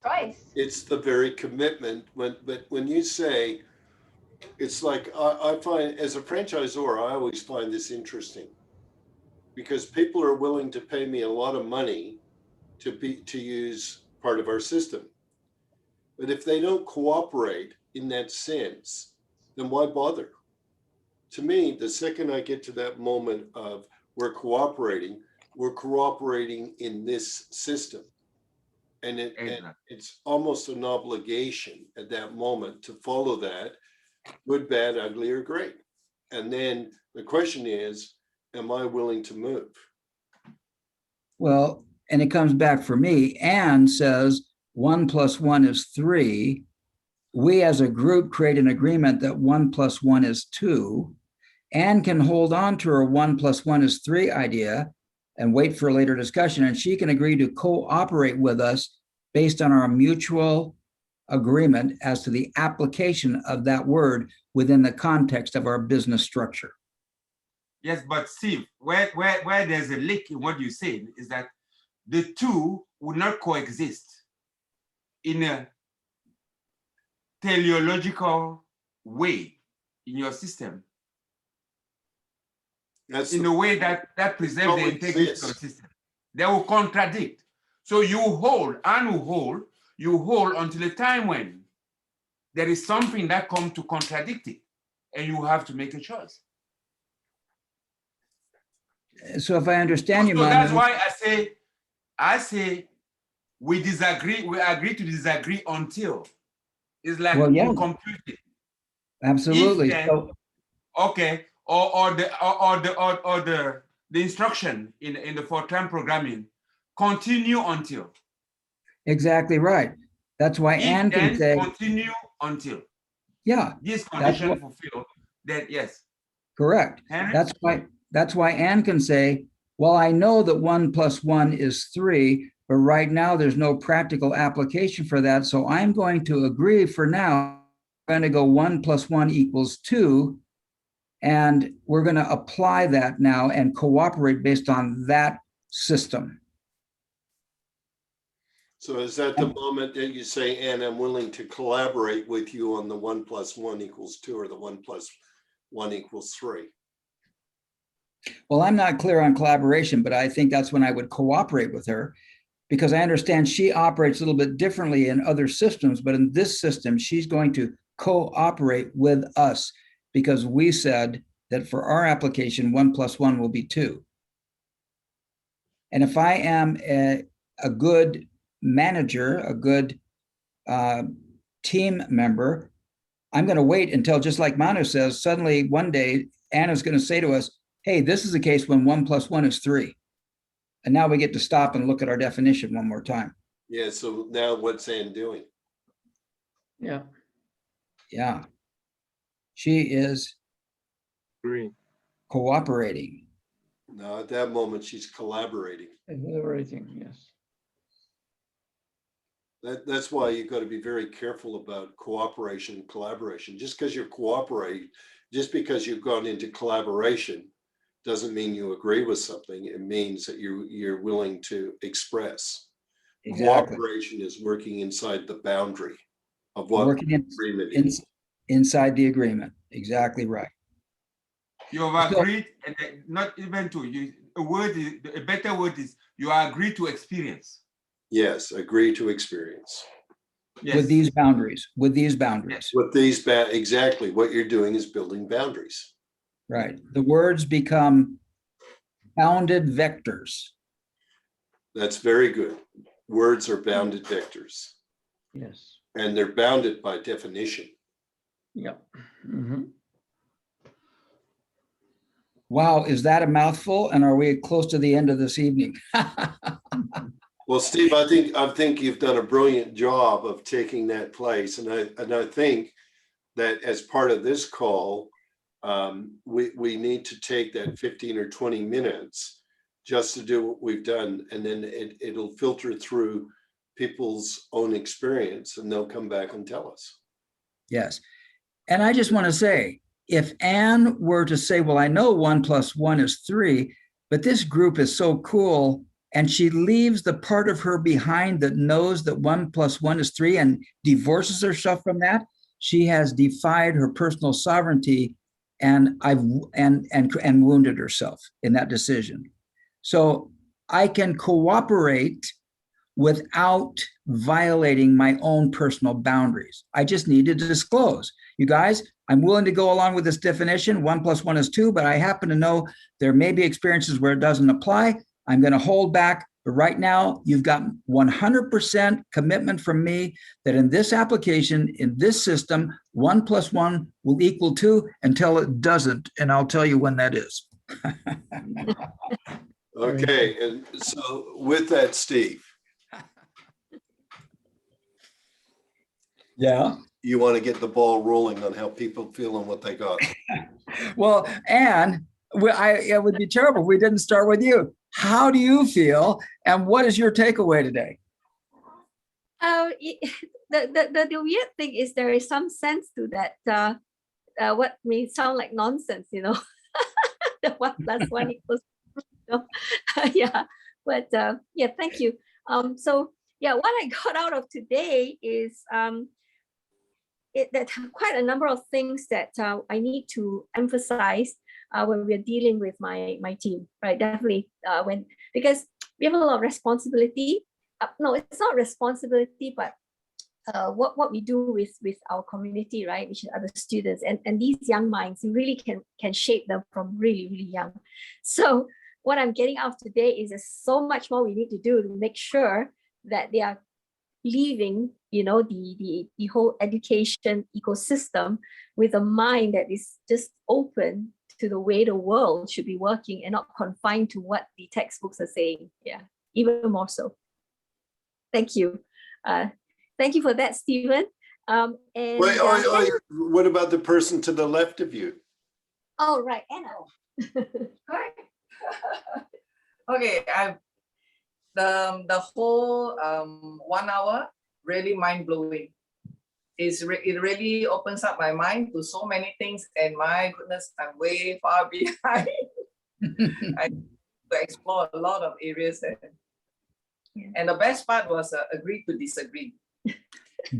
Right. It's the very commitment. But when you say, it's like, I find as a franchisor, I always find this interesting because people are willing to pay me a lot of money to use part of our system. But if they don't cooperate in that sense, then why bother? To me, the second I get to that moment of we're cooperating in this system. And it's almost an obligation at that moment to follow that, good, bad, ugly, or great. And then the question is, am I willing to move? Well, and it comes back for me. Anne says 1 + 1 is 3. We as a group create an agreement that 1 + 1 is 2. Anne can hold on to her 1 + 1 is 3 idea and wait for a later discussion. And she can agree to cooperate with us based on our mutual agreement as to the application of that word within the context of our business structure. Yes, but Steve, where there's a leak in what you said is that the two would not coexist in a teleological way in your system. That's in a way that preserves the integrity of the system. They will contradict. So you hold until a time when there is something that comes to contradict it, and you have to make a choice. So if I understand you, so Manu, that's why I say we disagree, we agree to disagree until it's like well, yeah, we compute it. Absolutely. Then, so, okay, or the instruction in the Fortran programming continue until. Exactly right. That's why Anne can say continue until. Yeah. This condition fulfilled. Then yes. Correct. Henry? That's why Anne can say, well, I know that 1 + 1 is 3, but right now there's no practical application for that. So I'm going to agree for now. I'm going to go 1 + 1 = 2. And we're going to apply that now and cooperate based on that system. So is that the moment that you say, Anne, I'm willing to collaborate with you on the 1 + 1 = 2 or the 1 + 1 = 3? Well, I'm not clear on collaboration, but I think that's when I would cooperate with her because I understand she operates a little bit differently in other systems, but in this system, she's going to cooperate with us because we said that for our application, 1 + 1 will be 2. And if I am a good manager, a good team member, I'm going to wait until, just like Manu says, suddenly one day Anna's going to say to us, hey, this is the case when 1 + 1 is 3. And now we get to stop and look at our definition one more time. Yeah, so now what's Ann doing? Yeah. Yeah. She is cooperating. No, at that moment, she's collaborating. Collaborating, yes. That's why you've got to be very careful about cooperation and collaboration. Just because you're cooperating, just because you've gone into collaboration, doesn't mean you agree with something. It means that you're willing to express. Exactly. Cooperation is working inside the boundary of what Working agreement is. inside the agreement. Exactly right. You have agreed, and not even to you. A better word is you are agreed to experience. Yes, agree to experience. Yes. With these boundaries. With these boundaries. With these, exactly what you're doing is building boundaries. Right. The words become bounded vectors. That's very good. Words are bounded vectors. Yes. And they're bounded by definition. Yep. Mm-hmm. Wow, is that a mouthful? And are we close to the end of this evening? Well, Steve, I think you've done a brilliant job of taking that place, and I think that as part of this call, we need to take that 15 or 20 minutes just to do what we've done, and then it'll filter through people's own experience, and they'll come back and tell us. Yes, and I just want to say, if Anne were to say, well, I know 1 + 1 is 3, but this group is so cool, and she leaves the part of her behind that knows that 1 + 1 is 3 and divorces herself from that, she has defied her personal sovereignty and wounded herself in that decision. So I can cooperate without violating my own personal boundaries. I just need to disclose. You guys, I'm willing to go along with this definition. 1 + 1 is 2, but I happen to know there may be experiences where it doesn't apply. I'm going to hold back. But right now, you've got 100% commitment from me that in this application, in this system, 1 + 1 will equal 2 until it doesn't. And I'll tell you when that is. Okay, and so with that, Steve. Yeah. You want to get the ball rolling on how people feel and what they got. Well, Anne, it would be terrible if we didn't start with you. How do you feel, and what is your takeaway today? The weird thing is there is some sense to that. What may sound like nonsense, the 1 + 1 equals. Yeah, but yeah, thank you. So yeah, what I got out of today is that quite a number of things that I need to emphasize when we're dealing with my team, right? Definitely because we have a lot of responsibility. No, it's not responsibility, but what we do with our community, right? Which is other students and these young minds, you really can shape them from really, really young. So what I'm getting out of today is there's so much more we need to do to make sure that they are leaving, the whole education ecosystem with a mind that is just open to the way the world should be working and not confined to what the textbooks are saying. Yeah, even more so. Thank you. Thank you for that, Stephen. And wait, what about the person to the left of you? Oh, right, Anna. Hi. Okay, the whole 1 hour really mind-blowing. It really opens up my mind to so many things, and my goodness, I'm way far behind. I explore a lot of areas there. And the best part was agree to disagree.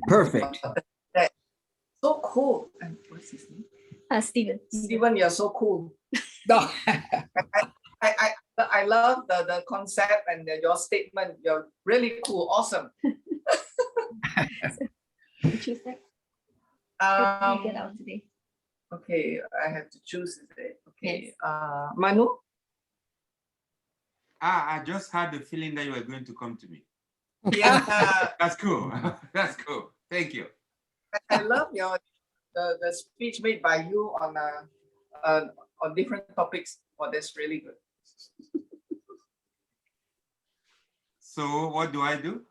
Perfect. So cool. What's his name? Stephen. Stephen, you're so cool. No. I love the concept and your statement. You're really cool. Awesome. Choose that. What did you get out today? Okay, I have to choose today. Okay. Manu? I just had the feeling that you were going to come to me. Yeah. That's cool. That's cool. Thank you. I love your the speech made by you on different topics. Oh, that's really good. So what do I do?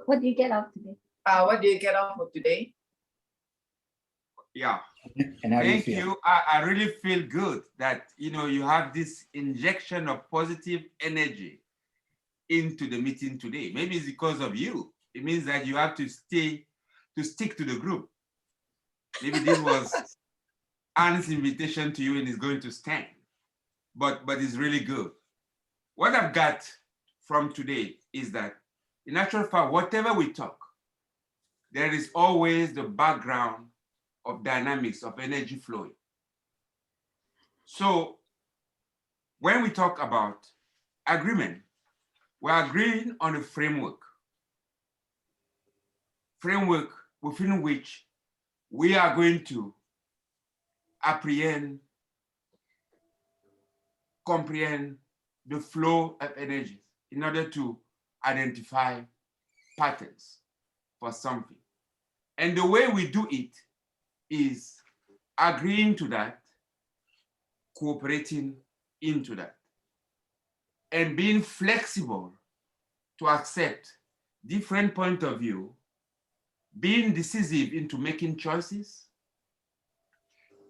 What do you get out today? What do you get out of today? Yeah. And how do you Thank feel? you. I really feel good that you have this injection of positive energy into the meeting today. Maybe it's because of you. It means that you have to stick to the group. Maybe this was Anne's invitation to you and it's going to stand. But it's really good. What I've got from today is that, in actual fact, whatever we talk, there is always the background of dynamics of energy flowing. So when we talk about agreement, we're agreeing on a framework within which we are going to apprehend, comprehend the flow of energies in order to identify patterns for something. And the way we do it is agreeing to that, cooperating into that, and being flexible to accept different point of view, being decisive into making choices,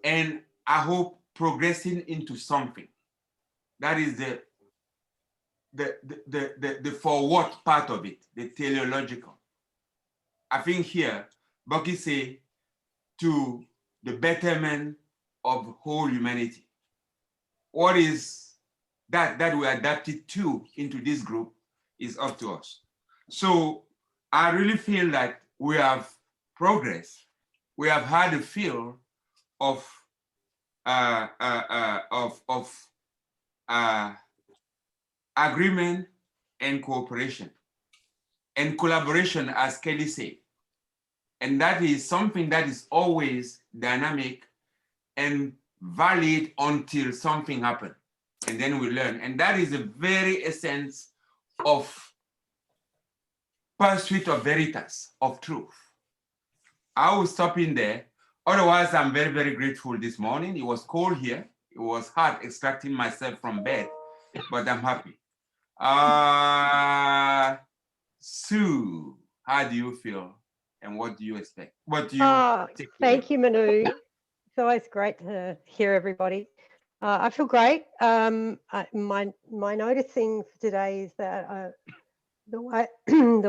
and I hope progressing into something. That is the forward part of it, the teleological. I think here, Bucky say, to the betterment of whole humanity. What is that we adapted to into this group is up to us. So I really feel that we have progressed. We have had a feel of agreement and cooperation and collaboration, as Kelly said. And that is something that is always dynamic and valid until something happens. And then we learn. And that is the very essence of pursuit of veritas, of truth. I will stop in there. Otherwise, I'm very, very grateful this morning. It was cold here. It was hard extracting myself from bed, but I'm happy. Sue, how do you feel? And what do you expect? What do you take away? Thank you, Manu. It's always great to hear everybody. I feel great. My noticing for today is that the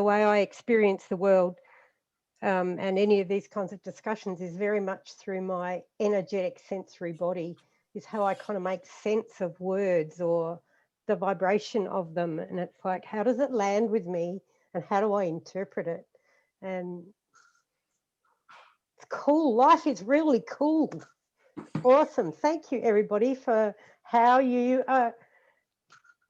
way I experience the world and any of these kinds of discussions is very much through my energetic sensory body, is how I kind of make sense of words or the vibration of them. And it's like, how does it land with me and how do I interpret it? And it's cool. Life is really cool. Awesome. Thank you, everybody, for how you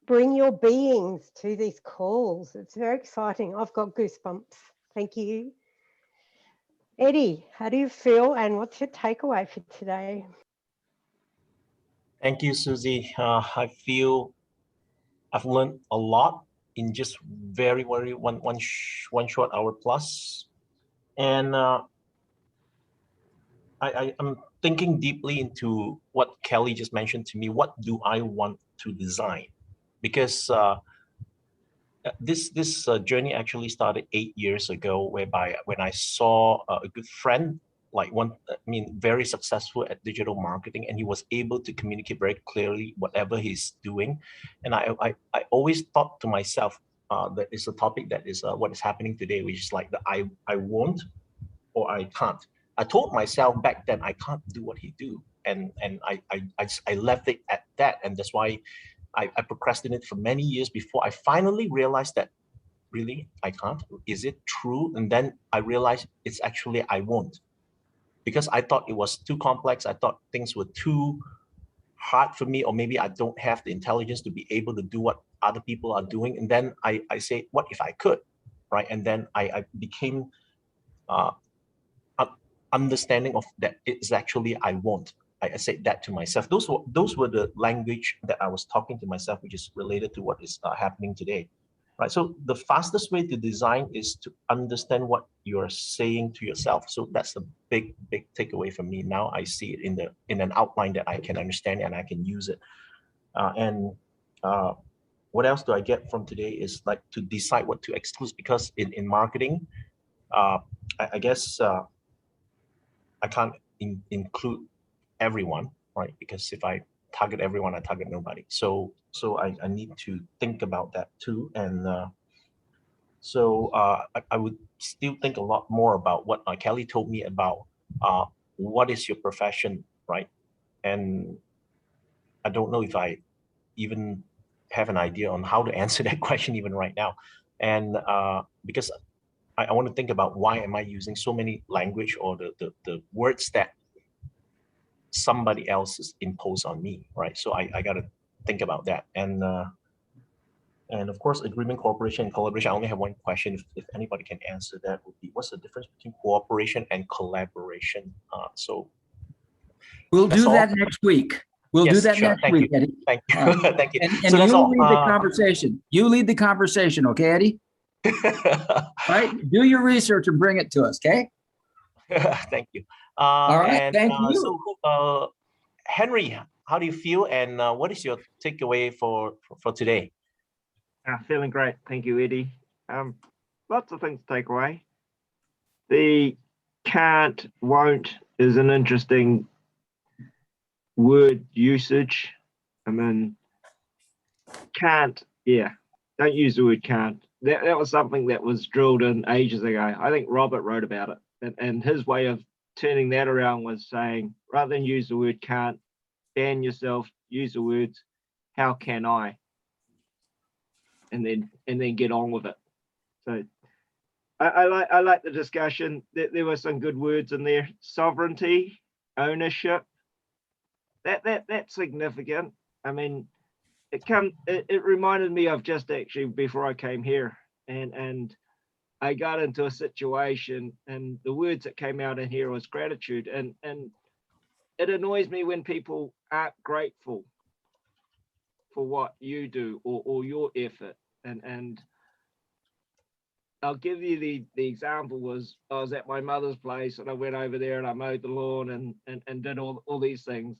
bring your beings to these calls. It's very exciting. I've got goosebumps. Thank you. Eddie, how do you feel and what's your takeaway for today? Thank you, Susie. I feel I've learned a lot in just very one short hour plus. And I'm thinking deeply into what Kelly just mentioned to me. What do I want to design? Because this journey actually started 8 years ago, whereby when I saw a good friend, very successful at digital marketing, and he was able to communicate very clearly whatever he's doing. And I always thought to myself, that is a topic that is what is happening today, which is like the I won't or I can't. I told myself back then I can't do what he do, and I left it at that, and that's why I procrastinated for many years before I finally realized that really I can't. Is it true? And then I realized it's actually I won't. because I thought it was too complex. I thought things were too hard for me, or maybe I don't have the intelligence to be able to do what other people are doing. And then I say, what if I could, right? And then I became understanding of that it's actually I won't. I said that to myself. Those were the language that I was talking to myself, which is related to what is happening today, right? So the fastest way to design is to understand what you're saying to yourself. So that's a big takeaway for me. Now I see it in an outline that I can understand and I can use it. What else do I get from today is like to decide what to exclude, because in marketing, I guess I can't include everyone, right? Because if I target everyone, I target nobody. So I need to think about that too. And I would still think a lot more about what Kelly told me about what is your profession, right? And I don't know if I even have an idea on how to answer that question even right now. And because I want to think about why am I using so many language or the words that somebody else is imposed on me, right? So I got to think about that. And of course, agreement, cooperation, and collaboration. I only have one question. If anybody can answer that, would be what's the difference between cooperation and collaboration? So we'll do all. that next week. We'll do Yes, that sure. next Thank week, you. Eddie. Thank you. Thank you. And So that's you all. lead the conversation. You lead the conversation, okay, Eddie? Right? Do your research and bring it to us, okay? Thank you. All right, and, thank you. So, Henry, how do you feel, and what is your takeaway for today? Feeling great. Thank you, Eddie. Lots of things to take away. The can't, won't is an interesting word usage. I mean, can't, yeah, don't use the word can't. That was something that was drilled in ages ago. I think Robert wrote about it. And his way of turning that around was saying, rather than use the word can't, ban yourself, use the words, how can I? And then get on with it. So I like the discussion. There were some good words in there. Sovereignty, ownership. That's significant. I mean, it reminded me of just actually before I came here, and I got into a situation, and the words that came out in here was gratitude, and it annoys me when people aren't grateful for what you do or your effort. And I'll give you the example was I was at my mother's place and I went over there and I mowed the lawn and did all these things,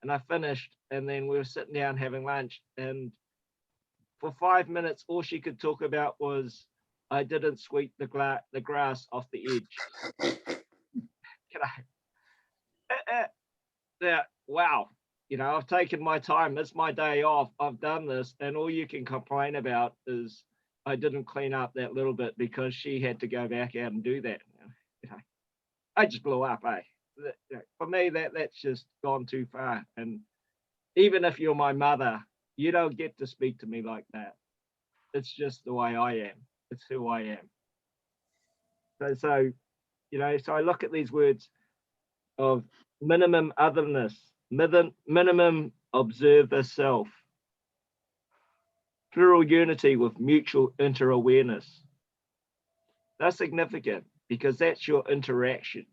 and I finished, and then we were sitting down having lunch, and for 5 minutes all she could talk about was I didn't sweep the grass off the edge. Yeah, wow. You know, I've taken my time. It's my day off. I've done this, and all you can complain about is I didn't clean up that little bit because she had to go back out and do that. You know, I just blew up, eh? For me, that's just gone too far. And even if you're my mother, you don't get to speak to me like that. It's just the way I am. It's who I am. So you know, so I look at these words of minimum otherness, minimum observe the self, plural unity with mutual inter-awareness. That's significant because that's your interaction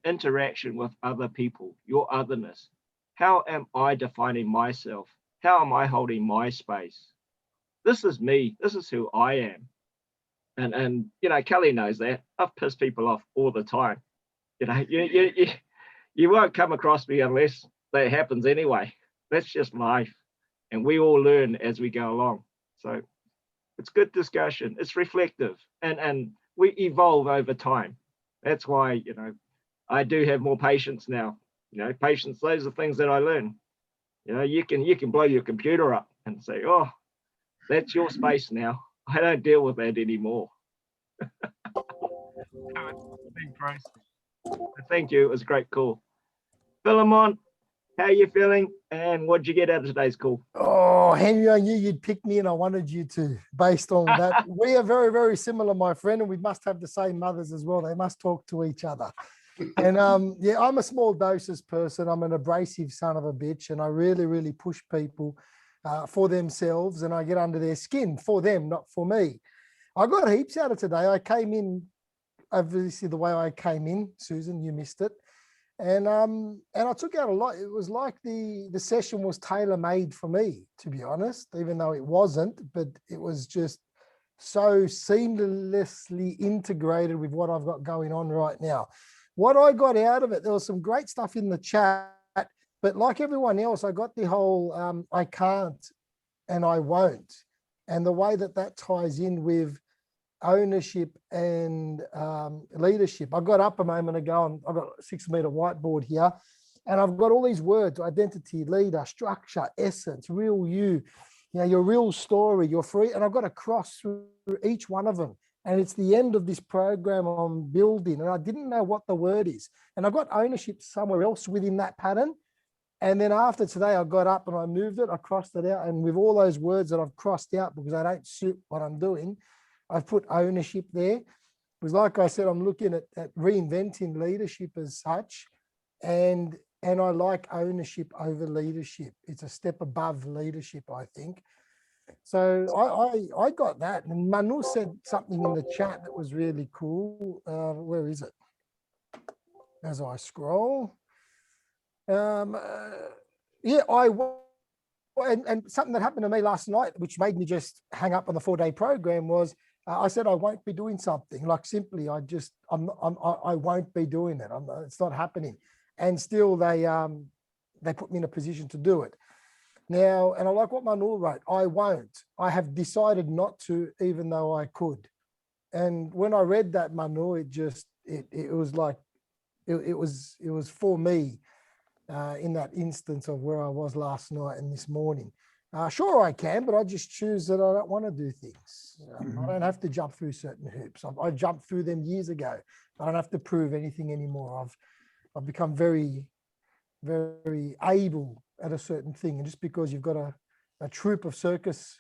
with other people, your otherness. How am I defining myself? How am I holding my space? This is me. This is who I am. And you know, Kelly knows that. I've pissed people off all the time. You know, you won't come across me unless that happens anyway. That's just life. And we all learn as we go along. So it's good discussion. It's reflective. And we evolve over time. That's why, you know, I do have more patience now. You know, patience, those are things that I learn. You know, you can blow your computer up and say, oh, that's your space now. I don't deal with that anymore. Thank you. It was a great call. Philemon, how are you feeling? And what did you get out of today's call? Oh, Henry, I knew you'd pick me and I wanted you to, based on that. We are very, very similar, my friend, and we must have the same mothers as well. They must talk to each other. And yeah, I'm a small doses person. I'm an abrasive son of a bitch, and I really, really push people for themselves, and I get under their skin for them, not for me. I got heaps out of today. I came in, obviously the way I came in, Susan, you missed it. And I took out a lot. It was like the session was tailor-made for me, to be honest, even though it wasn't, but it was just so seamlessly integrated with what I've got going on right now. What I got out of it, there was some great stuff in the chat, but like everyone else, I got the whole I can't and I won't. And the way that that ties in with ownership and leadership. I got up a moment ago and I've got a 6-meter whiteboard here, and I've got all these words: identity, leader, structure, essence, real you, your real story, your free, and I've got to cross through each one of them. And it's the end of this program I'm building, and I didn't know what the word is. And I got ownership somewhere else within that pattern. And then after today, I got up and I moved it, I crossed it out. And with all those words that I've crossed out because I don't suit what I'm doing, I've put ownership there. Because like I said, I'm looking at reinventing leadership as such. And I like ownership over leadership. It's a step above leadership, I think. So I got that. And Manu said something in the chat that was really cool. Where is it? As I scroll. Yeah, and something that happened to me last night, which made me just hang up on the 4-day program, was I said I won't be doing something. Like simply, I won't be doing it. It's not happening. And still, they put me in a position to do it. Now, and I like what Manu wrote. I won't. I have decided not to, even though I could. And when I read that, Manu, it was like it was for me. In that instance of where I was last night and this morning. Sure, I can, but I just choose that I don't want to do things. I don't have to jump through certain hoops. I jumped through them years ago. I don't have to prove anything anymore. I've become very, very able at a certain thing. And just because you've got a troop of circus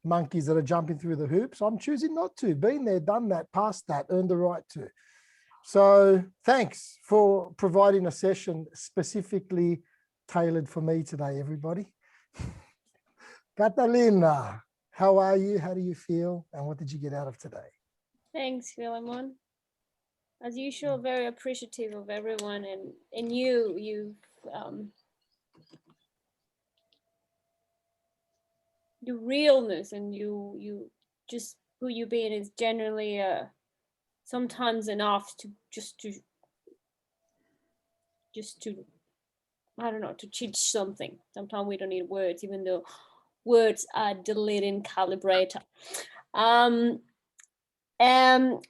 monkeys that are jumping through the hoops, I'm choosing not to. Been there, done that, passed that, earned the right to. So thanks for providing a session specifically tailored for me today, everybody. Catalina, how are you? How do you feel? And what did you get out of today? Thanks, Philemon. As usual, very appreciative of everyone, and you've the realness, and you just who you being is generally sometimes enough to just to I don't know, to teach something. Sometimes we don't need words, even though words are the leading calibrator.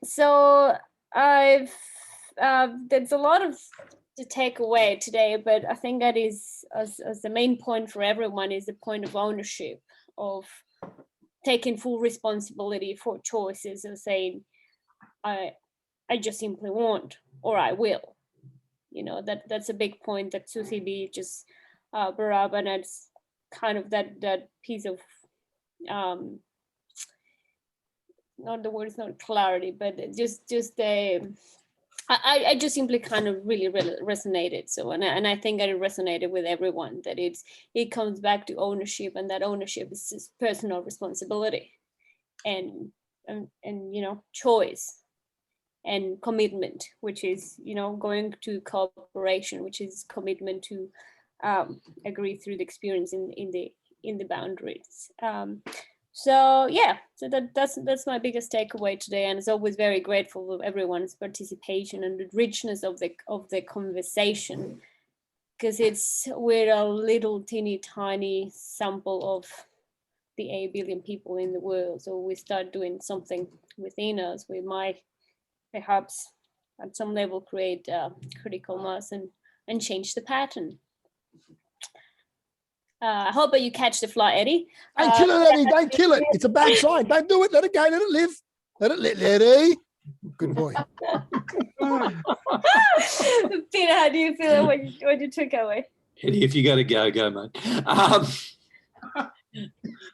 So I've there's a lot of to take away today, but I think that is as the main point for everyone is the point of ownership, of taking full responsibility for choices and saying, I just simply won't, or I will. You know, that's a big point that Susie B just brought up, and it's kind of that piece of not the word is not clarity, but just I just simply kind of really resonated. So and I think that it resonated with everyone, that it comes back to ownership, and that ownership is just personal responsibility and you know, choice and commitment, which is, you know, going to cooperation, which is commitment to agree through the experience in the boundaries. So yeah, so that's my biggest takeaway today, and it's always very grateful for everyone's participation and the richness of the conversation, because we're a little teeny tiny sample of the 8 billion people in the world. So we start doing something within us, we might perhaps at some level create critical mass and change the pattern. I hope that you catch the fly, Eddie. Don't kill it, Eddie. Don't kill it. It's a bad sign. Don't do it. Let it go. Let it live. Let it live, Eddie. Good boy. Peter, how do you feel when you took away? Eddie, if you got to go, mate.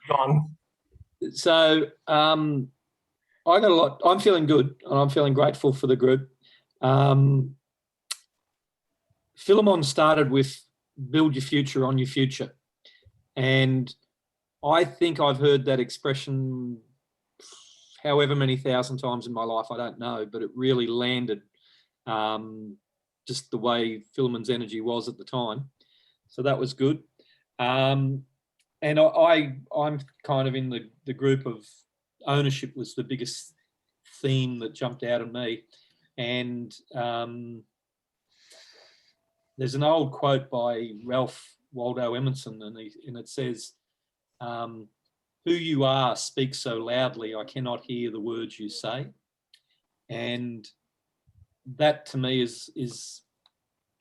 Gone. So I got a lot. I'm feeling good, and I'm feeling grateful for the group. Philemon started with build your future on your future. And I think I've heard that expression however many thousand times in my life, I don't know, but it really landed just the way Philemon's energy was at the time. So that was good. And I'm kind of in the group of ownership was the biggest theme that jumped out at me. And there's an old quote by Ralph Waldo Emerson, and it says, who you are speaks so loudly, I cannot hear the words you say. And that to me is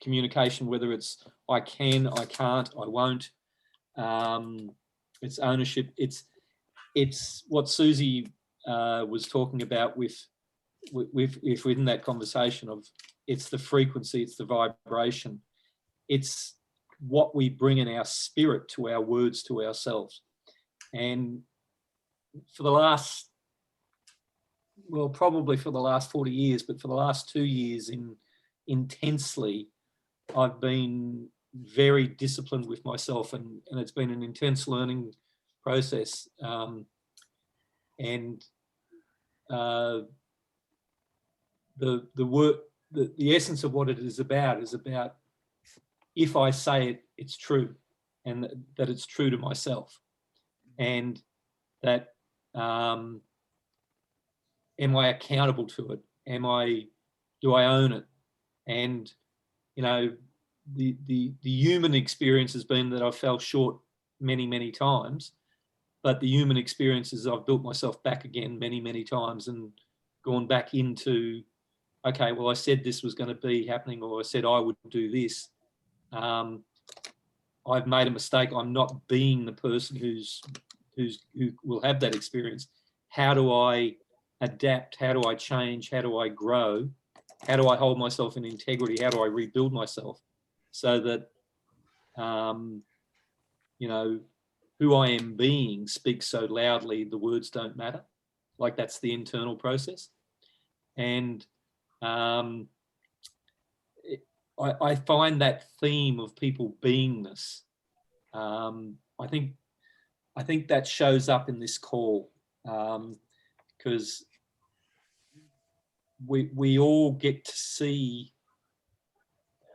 communication, whether it's I can, I can't, I won't. It's ownership. It's what Susie was talking about within that conversation of it's the frequency, it's the vibration, it's what we bring in our spirit to our words to ourselves. And for the last, well, probably for the last 40 years, but for the last 2 years intensely, I've been very disciplined with myself, and it's been an intense learning process. The essence of what it is about if I say it, it's true, and that it's true to myself, and that am I accountable to it? Do I own it? And you know, the human experience has been that I've fell short many times, but the human experience is I've built myself back again many times and gone back into, okay, well, I said this was going to be happening, or I said I would do this. I've made a mistake. I'm not being the person who will have that experience. How do I adapt? How do I change? How do I grow? How do I hold myself in integrity? How do I rebuild myself so that, you know, who I am being speaks so loudly, the words don't matter. Like that's the internal process. And I find that theme of people beingness. I think that shows up in this call because we all get to see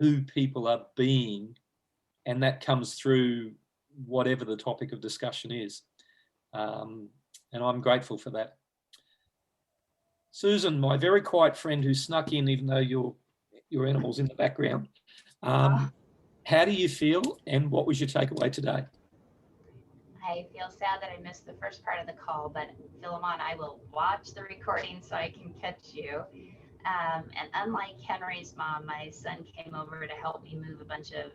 who people are being, and that comes through whatever the topic of discussion is. And I'm grateful for that. Susan, my very quiet friend who snuck in, even though your animal's in the background. How do you feel, and what was your takeaway today? I feel sad that I missed the first part of the call, but Philemon, I will watch the recording so I can catch you. And unlike Henry's mom, my son came over to help me move a bunch of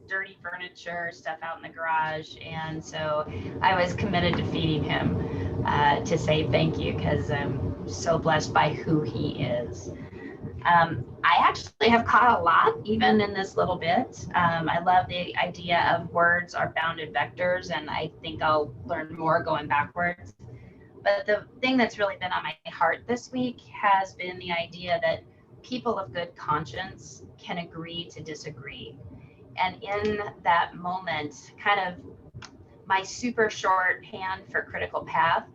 dirty furniture, stuff out in the garage. And so I was committed to feeding him to say thank you, because I'm so blessed by who he is. I actually have caught a lot, even in this little bit. I love the idea of words are bounded vectors, and I think I'll learn more going backwards. But the thing that's really been on my heart this week has been the idea that people of good conscience can agree to disagree. And in that moment, kind of my super shorthand for critical path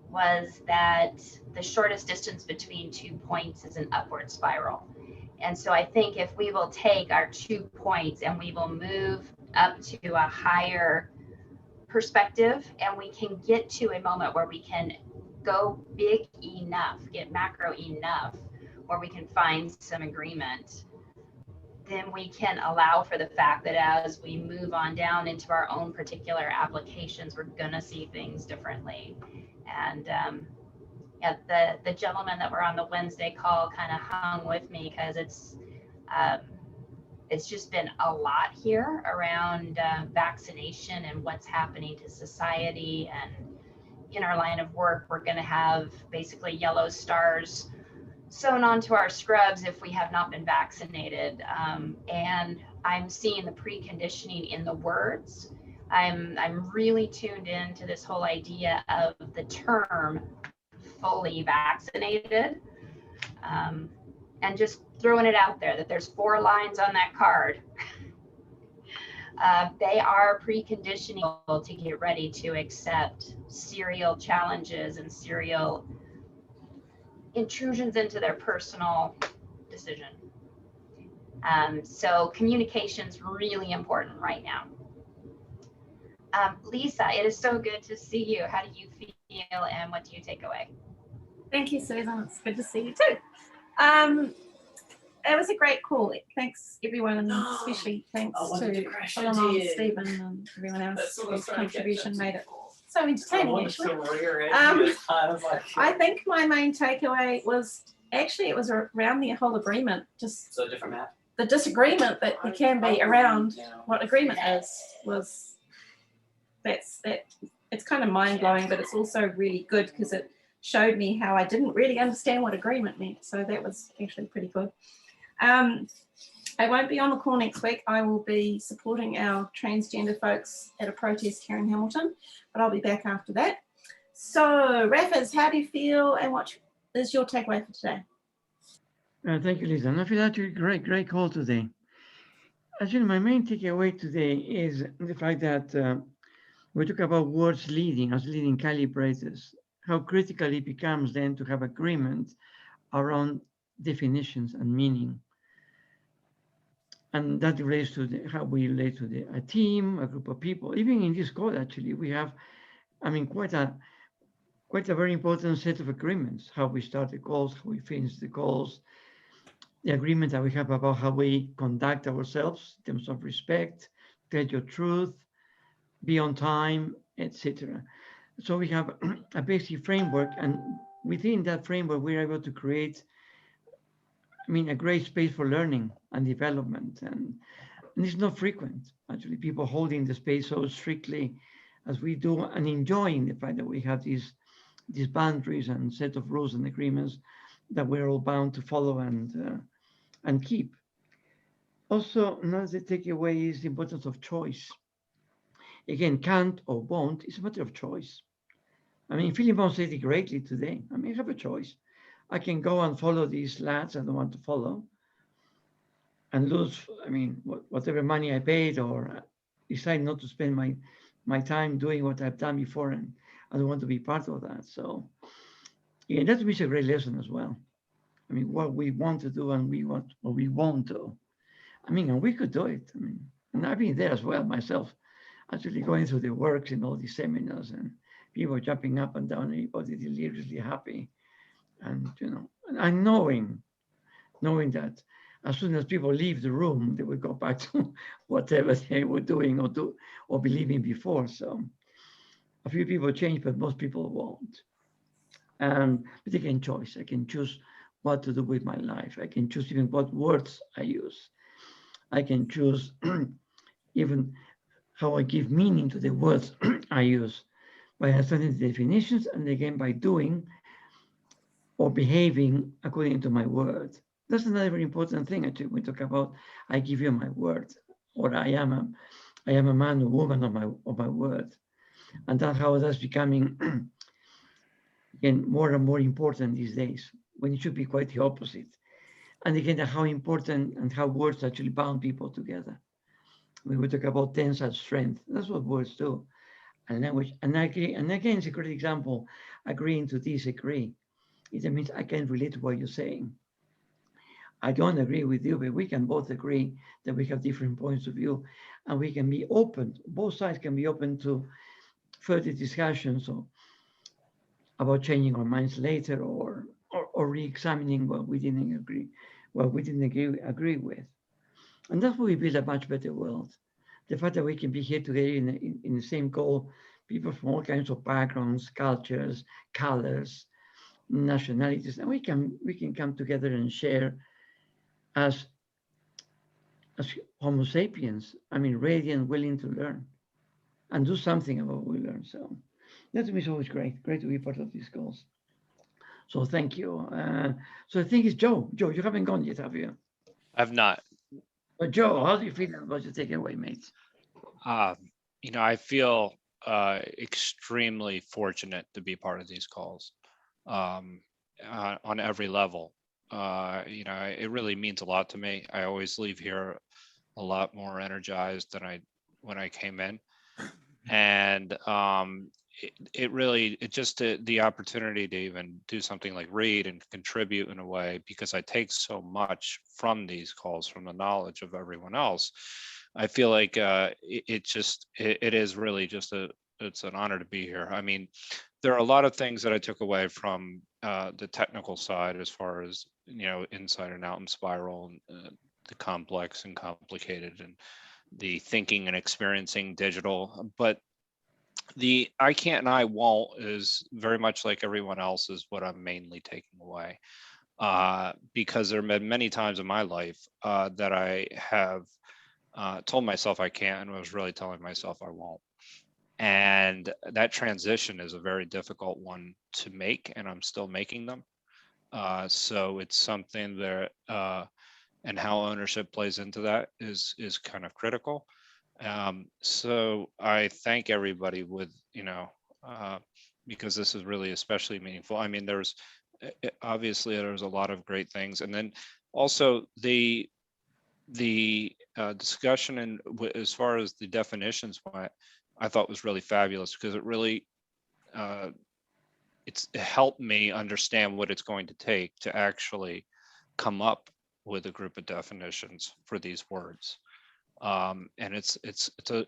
was that the shortest distance between 2 points is an upward spiral. And so I think if we will take our 2 points and we will move up to a higher perspective, and we can get to a moment where we can go big enough, get macro enough, where we can find some agreement, then we can allow for the fact that as we move on down into our own particular applications, we're gonna see things differently. And yeah, the gentleman that were on the Wednesday call kind of hung with me, because it's just been a lot here around vaccination and what's happening to society. And in our line of work, we're going to have basically yellow stars sewn onto our scrubs if we have not been vaccinated. And I'm seeing the preconditioning in the words. I'm really tuned into this whole idea of the term fully vaccinated. And And just throwing it out there that there's 4 lines on that card. They are preconditioning to get ready to accept serial challenges and serial intrusions into their personal decision. So communication's really important right now. Lisa, it is so good to see you. How do you feel and what do you take away? Thank you, Susan. It's good to see you too. It was a great call. Thanks everyone, and especially thanks to Solomon, Stephen, and everyone else whose contribution made it so entertaining. Actually, I think my main takeaway was actually it was around the whole agreement. Just So a different map. the disagreement that there can be around what agreement is was that's it's kind of mind blowing, but it's also really good because it showed me how I didn't really understand what agreement meant. So that was actually pretty good. I won't be on the call next week. I will be supporting our transgender folks at a protest here in Hamilton, but I'll be back after that. So Raffers, how do you feel and what is your takeaway for today? Thank you, Lisa. And I feel actually great call today. Actually, my main takeaway today is the fact that we talk about words leading as leading calibrators, how critical it becomes then to have agreement around definitions and meaning. And that relates to how we relate to a team, a group of people. Even in this code, actually, we have, I mean, quite a very important set of agreements, how we start the calls, how we finish the calls, the agreement that we have about how we conduct ourselves in terms of respect, tell your truth, be on time, etc. So we have a basic framework, and within that framework, we're able to create, I mean, a great space for learning and development. And it's not frequent, actually, people holding the space so strictly as we do and enjoying the fact that we have these boundaries and set of rules and agreements that we're all bound to follow and keep. Also, another takeaway is the importance of choice. Again, can't or won't, it's a matter of choice. I mean, Philemon said it greatly today. I mean, I have a choice. I can go and follow these lads I don't want to follow and lose, I mean, whatever money I paid, or decide not to spend my time doing what I've done before, and I don't want to be part of that. So, yeah, that to me is a great lesson as well. I mean, what we want to do and what we won't do. I mean, and we could do it. I mean, and I've been there as well myself, actually going through the works in all these seminars and people jumping up and down, everybody deliriously happy. And, you know, and knowing that as soon as people leave the room, they will go back to whatever they were doing or believing before. So a few people change, but most people won't. But they can choose. I can choose what to do with my life. I can choose even what words I use. I can choose even how I give meaning to the words I use by understanding the definitions, and again by doing or behaving according to my word. That's another very important thing. Actually, we talk about I give you my word, or I am a man or woman of my word, and that's how that's becoming again more and more important these days, when it should be quite the opposite. And again, how important and how words actually bound people together. When we talk about tensile strength, that's what words do, and language. And I agree. And again, it's a great example. Agreeing to disagree. It means I can relate to what you're saying. I don't agree with you, but we can both agree that we have different points of view, and we can be open. Both sides can be open to further discussions about changing our minds later, or re-examining what we didn't agree with. And that's why we build a much better world. The fact that we can be here together in the same goal, people from all kinds of backgrounds, cultures, colors, nationalities, and we can come together and share as Homo sapiens. I mean, ready and willing to learn and do something about what we learn. So that to me is always great to be part of these goals. So thank you. So I think it's Joe. Joe, you haven't gone yet, have you? I've not. But Joe, how do you feel about your takeaway, mate? You know, I feel extremely fortunate to be part of these calls on every level. It really means a lot to me. I always leave here a lot more energized than when I came in. And it just the opportunity to even do something like read and contribute in a way, because I take so much from these calls, from the knowledge of everyone else. I feel like it is really just it's an honor to be here. I mean, there are a lot of things that I took away from the technical side, as far as, inside and out and spiral, and the complex and complicated, and the thinking and experiencing digital. But the I can't and I won't is very much like everyone else, is what I'm mainly taking away. Because there have been many times in my life that I have told myself I can't, and was really telling myself I won't. And that transition is a very difficult one to make, and I'm still making them. So it's something that, and how ownership plays into that is kind of critical. So I thank everybody because this is really especially meaningful. I mean, obviously there's a lot of great things, and then also the discussion and as far as the definitions went, I thought was really fabulous, because it really it helped me understand what it's going to take to actually come up with a group of definitions for these words. And it's a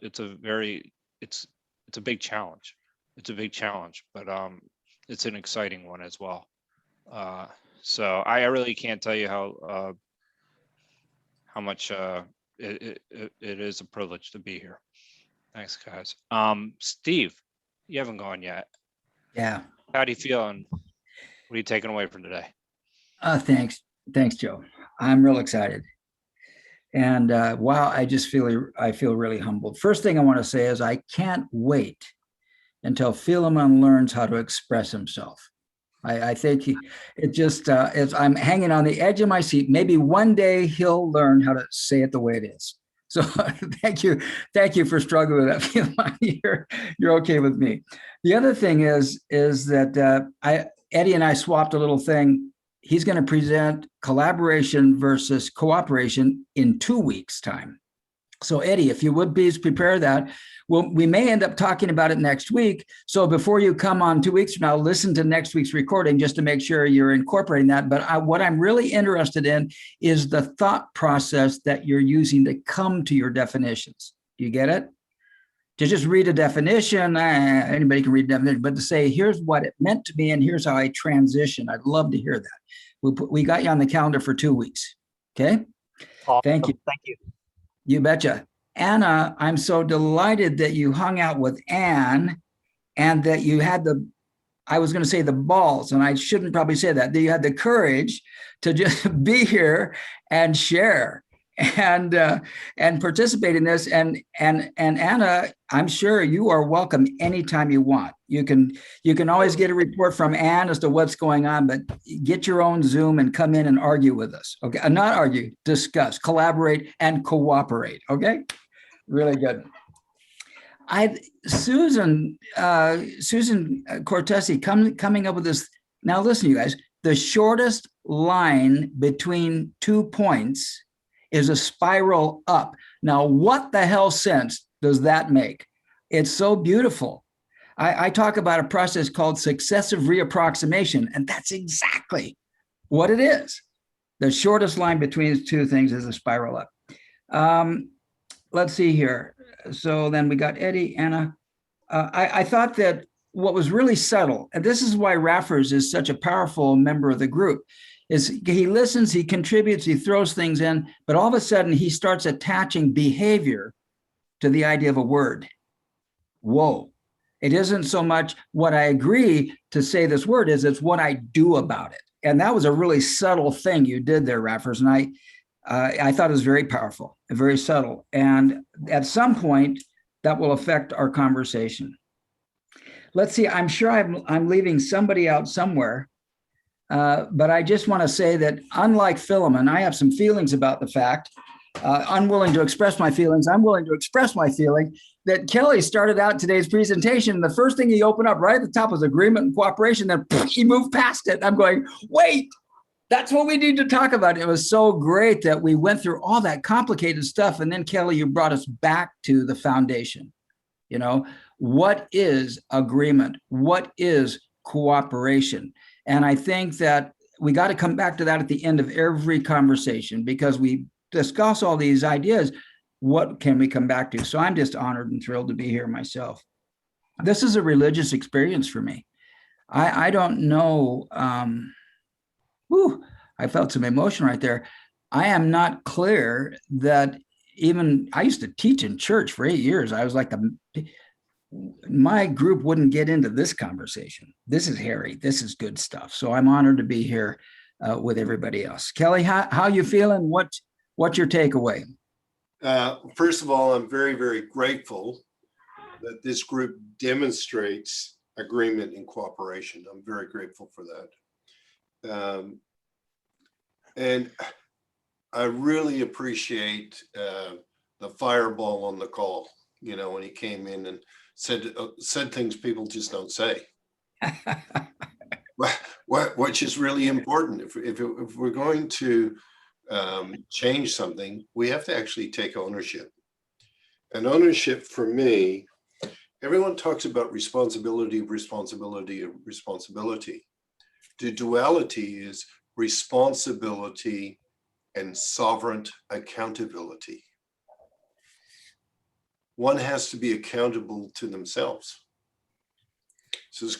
big challenge. It's a big challenge, but it's an exciting one as well. So I really can't tell you how much it is a privilege to be here. Thanks, guys. Steve, you haven't gone yet. Yeah. How do you feel, and what are you taking away from today? Thanks, Joe. I'm real excited. And wow, I feel really humbled. First thing I want to say is I can't wait until Philemon learns how to express himself. I think I'm hanging on the edge of my seat. Maybe one day he'll learn how to say it the way it is. So thank you for struggling with that, Philemon. You're okay with me. The other thing is that Eddie and I swapped a little thing. He's going to present collaboration versus cooperation in 2 weeks' time. So Eddie, if you would please prepare that. Well, we may end up talking about it next week. So before you come on 2 weeks from now, listen to next week's recording just to make sure you're incorporating that. But what I'm really interested in is the thought process that you're using to come to your definitions. Do you get it? To just read a definition, anybody can read a definition, but to say, here's what it meant to me and here's how I transition. I'd love to hear that. We got you on the calendar for 2 weeks. Okay. Awesome. Thank you. Thank you. You betcha. Anna, I'm so delighted that you hung out with Anne and that you had I was going to say the balls, and I shouldn't probably say that you had the courage to just be here and share and participate in this. And Anna, I'm sure you are welcome anytime you want. You can always get a report from Anne as to what's going on, but get your own Zoom and come in and argue with us. Okay, not argue, discuss, collaborate, and cooperate. Okay, really good. Susan Cortesi coming up with this. Now listen, you guys, the shortest line between 2 points is a spiral up. Now, what the hell sense does that make? It's so beautiful. I talk about a process called successive reapproximation, and that's exactly what it is. The shortest line between 2 things is a spiral up. Let's see here. So then we got Eddie, Anna. I thought that what was really subtle, and this is why Raffers is such a powerful member of the group, is he listens, he contributes, he throws things in, but all of a sudden he starts attaching behavior to the idea of a word. Whoa. It isn't so much what I agree to say this word is, it's what I do about it. And that was a really subtle thing you did there, Raffers. And I thought it was very powerful, very subtle. And at some point that will affect our conversation. Let's see, I'm sure I'm leaving somebody out somewhere. But I just want to say that unlike Philemon, I have some feelings about the fact, unwilling to express my feelings. I'm willing to express my feeling that Kelly started out today's presentation. And the first thing he opened up right at the top was agreement and cooperation. Then he moved past it. I'm going, wait, That's what we need to talk about. It was so great that we went through all that complicated stuff. And then Kelly, you brought us back to the foundation. You know, what is agreement? What is cooperation? And I think that we got to come back to that at the end of every conversation, because we discuss all these ideas. What can we come back to? So I'm just honored and thrilled to be here myself. This is a religious experience for me. I don't know. I felt some emotion right there. I am not clear that even I used to teach in church for 8 years. I was like, my group wouldn't get into this conversation. This is hairy. This is good stuff. So I'm honored to be here with everybody else. Kelly, how you feeling? What's your takeaway? First of all, I'm very, very grateful that this group demonstrates agreement and cooperation. I'm very grateful for that. And I really appreciate the fireball on the call, you know, when he came in and said things people just don't say. Which is really important. If we're going to change something, we have to actually take ownership. And ownership for me, everyone talks about responsibility, responsibility, and responsibility. The duality is responsibility and sovereign accountability. One has to be accountable to themselves. So it's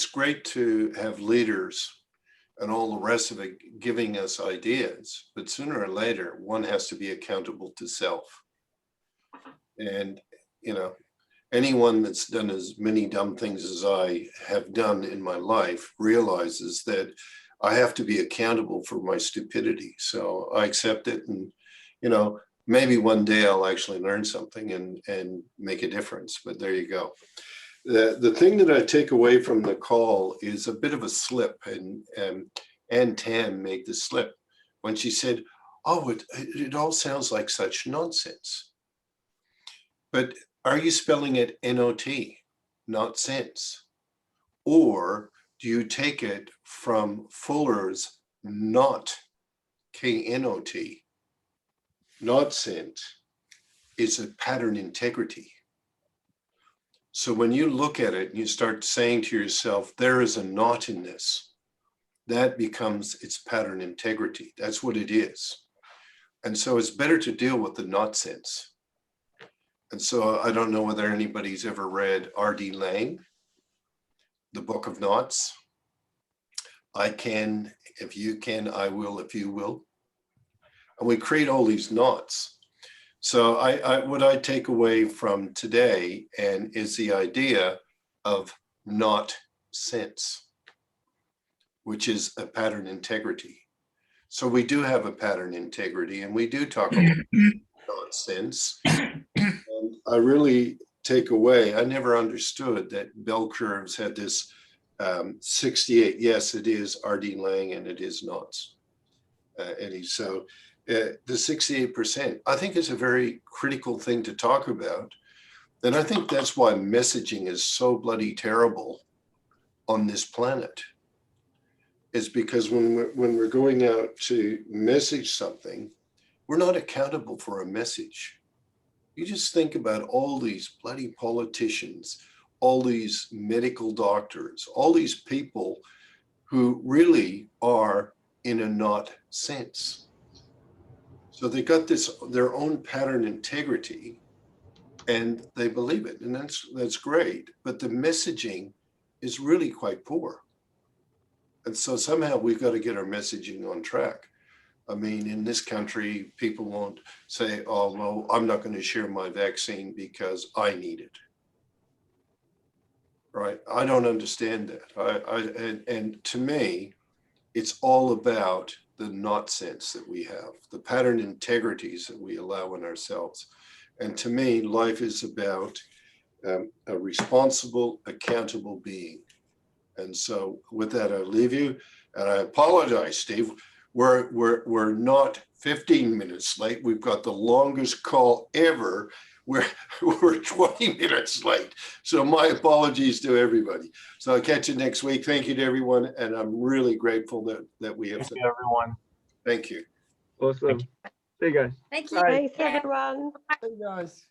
great to have leaders and all the rest of it giving us ideas, but sooner or later, one has to be accountable to self. And, you know, anyone that's done as many dumb things as I have done in my life realizes that I have to be accountable for my stupidity. So I accept it, and, you know, maybe one day I'll actually learn something and make a difference, but there you go. The thing that I take away from the call is a bit of a slip, and Ann Tam made the slip when she said, oh, it all sounds like such nonsense. But are you spelling it N-O-T, not sense? Or do you take it from Fuller's not, K-N-O-T, not sense, is a pattern integrity. So when you look at it and you start saying to yourself, there is a not in this, that becomes its pattern integrity. That's what it is. And so it's better to deal with the not sense. And so I don't know whether anybody's ever read R.D. Laing, The Book of Knots. I can, if you can, I will, if you will. And we create all these knots. So what I take away from today is the idea of not sense, which is a pattern integrity. So we do have a pattern integrity, and we do talk about nonsense. And I really take away, I never understood that bell curves had this 68. Yes, it is R.D. Laing, and it is knots. Eddie. So the 68%, I think, is a very critical thing to talk about. And I think that's why messaging is so bloody terrible on this planet. Is because when we're going out to message something, we're not accountable for a message. You just think about all these bloody politicians, all these medical doctors, all these people who really are in a not sense. So they got their own pattern integrity, and they believe it, and that's great. But the messaging is really quite poor. And so somehow we've got to get our messaging on track. I mean, in this country, people won't say, oh, well, I'm not going to share my vaccine because I need it. Right? I don't understand that. And to me, it's all about the not sense that we have, the pattern integrities that we allow in ourselves. And to me, life is about a responsible, accountable being. And so with that, I leave you. And I apologize, Steve. We're not 15 minutes late. We've got the longest call ever. We're 20 minutes late. So my apologies to everybody. So I'll catch you next week. Thank you to everyone. And I'm really grateful that we have. Thank you, everyone. Thank you. Awesome. See you guys. Thank you. Bye. Thanks, everyone. Hey, guys.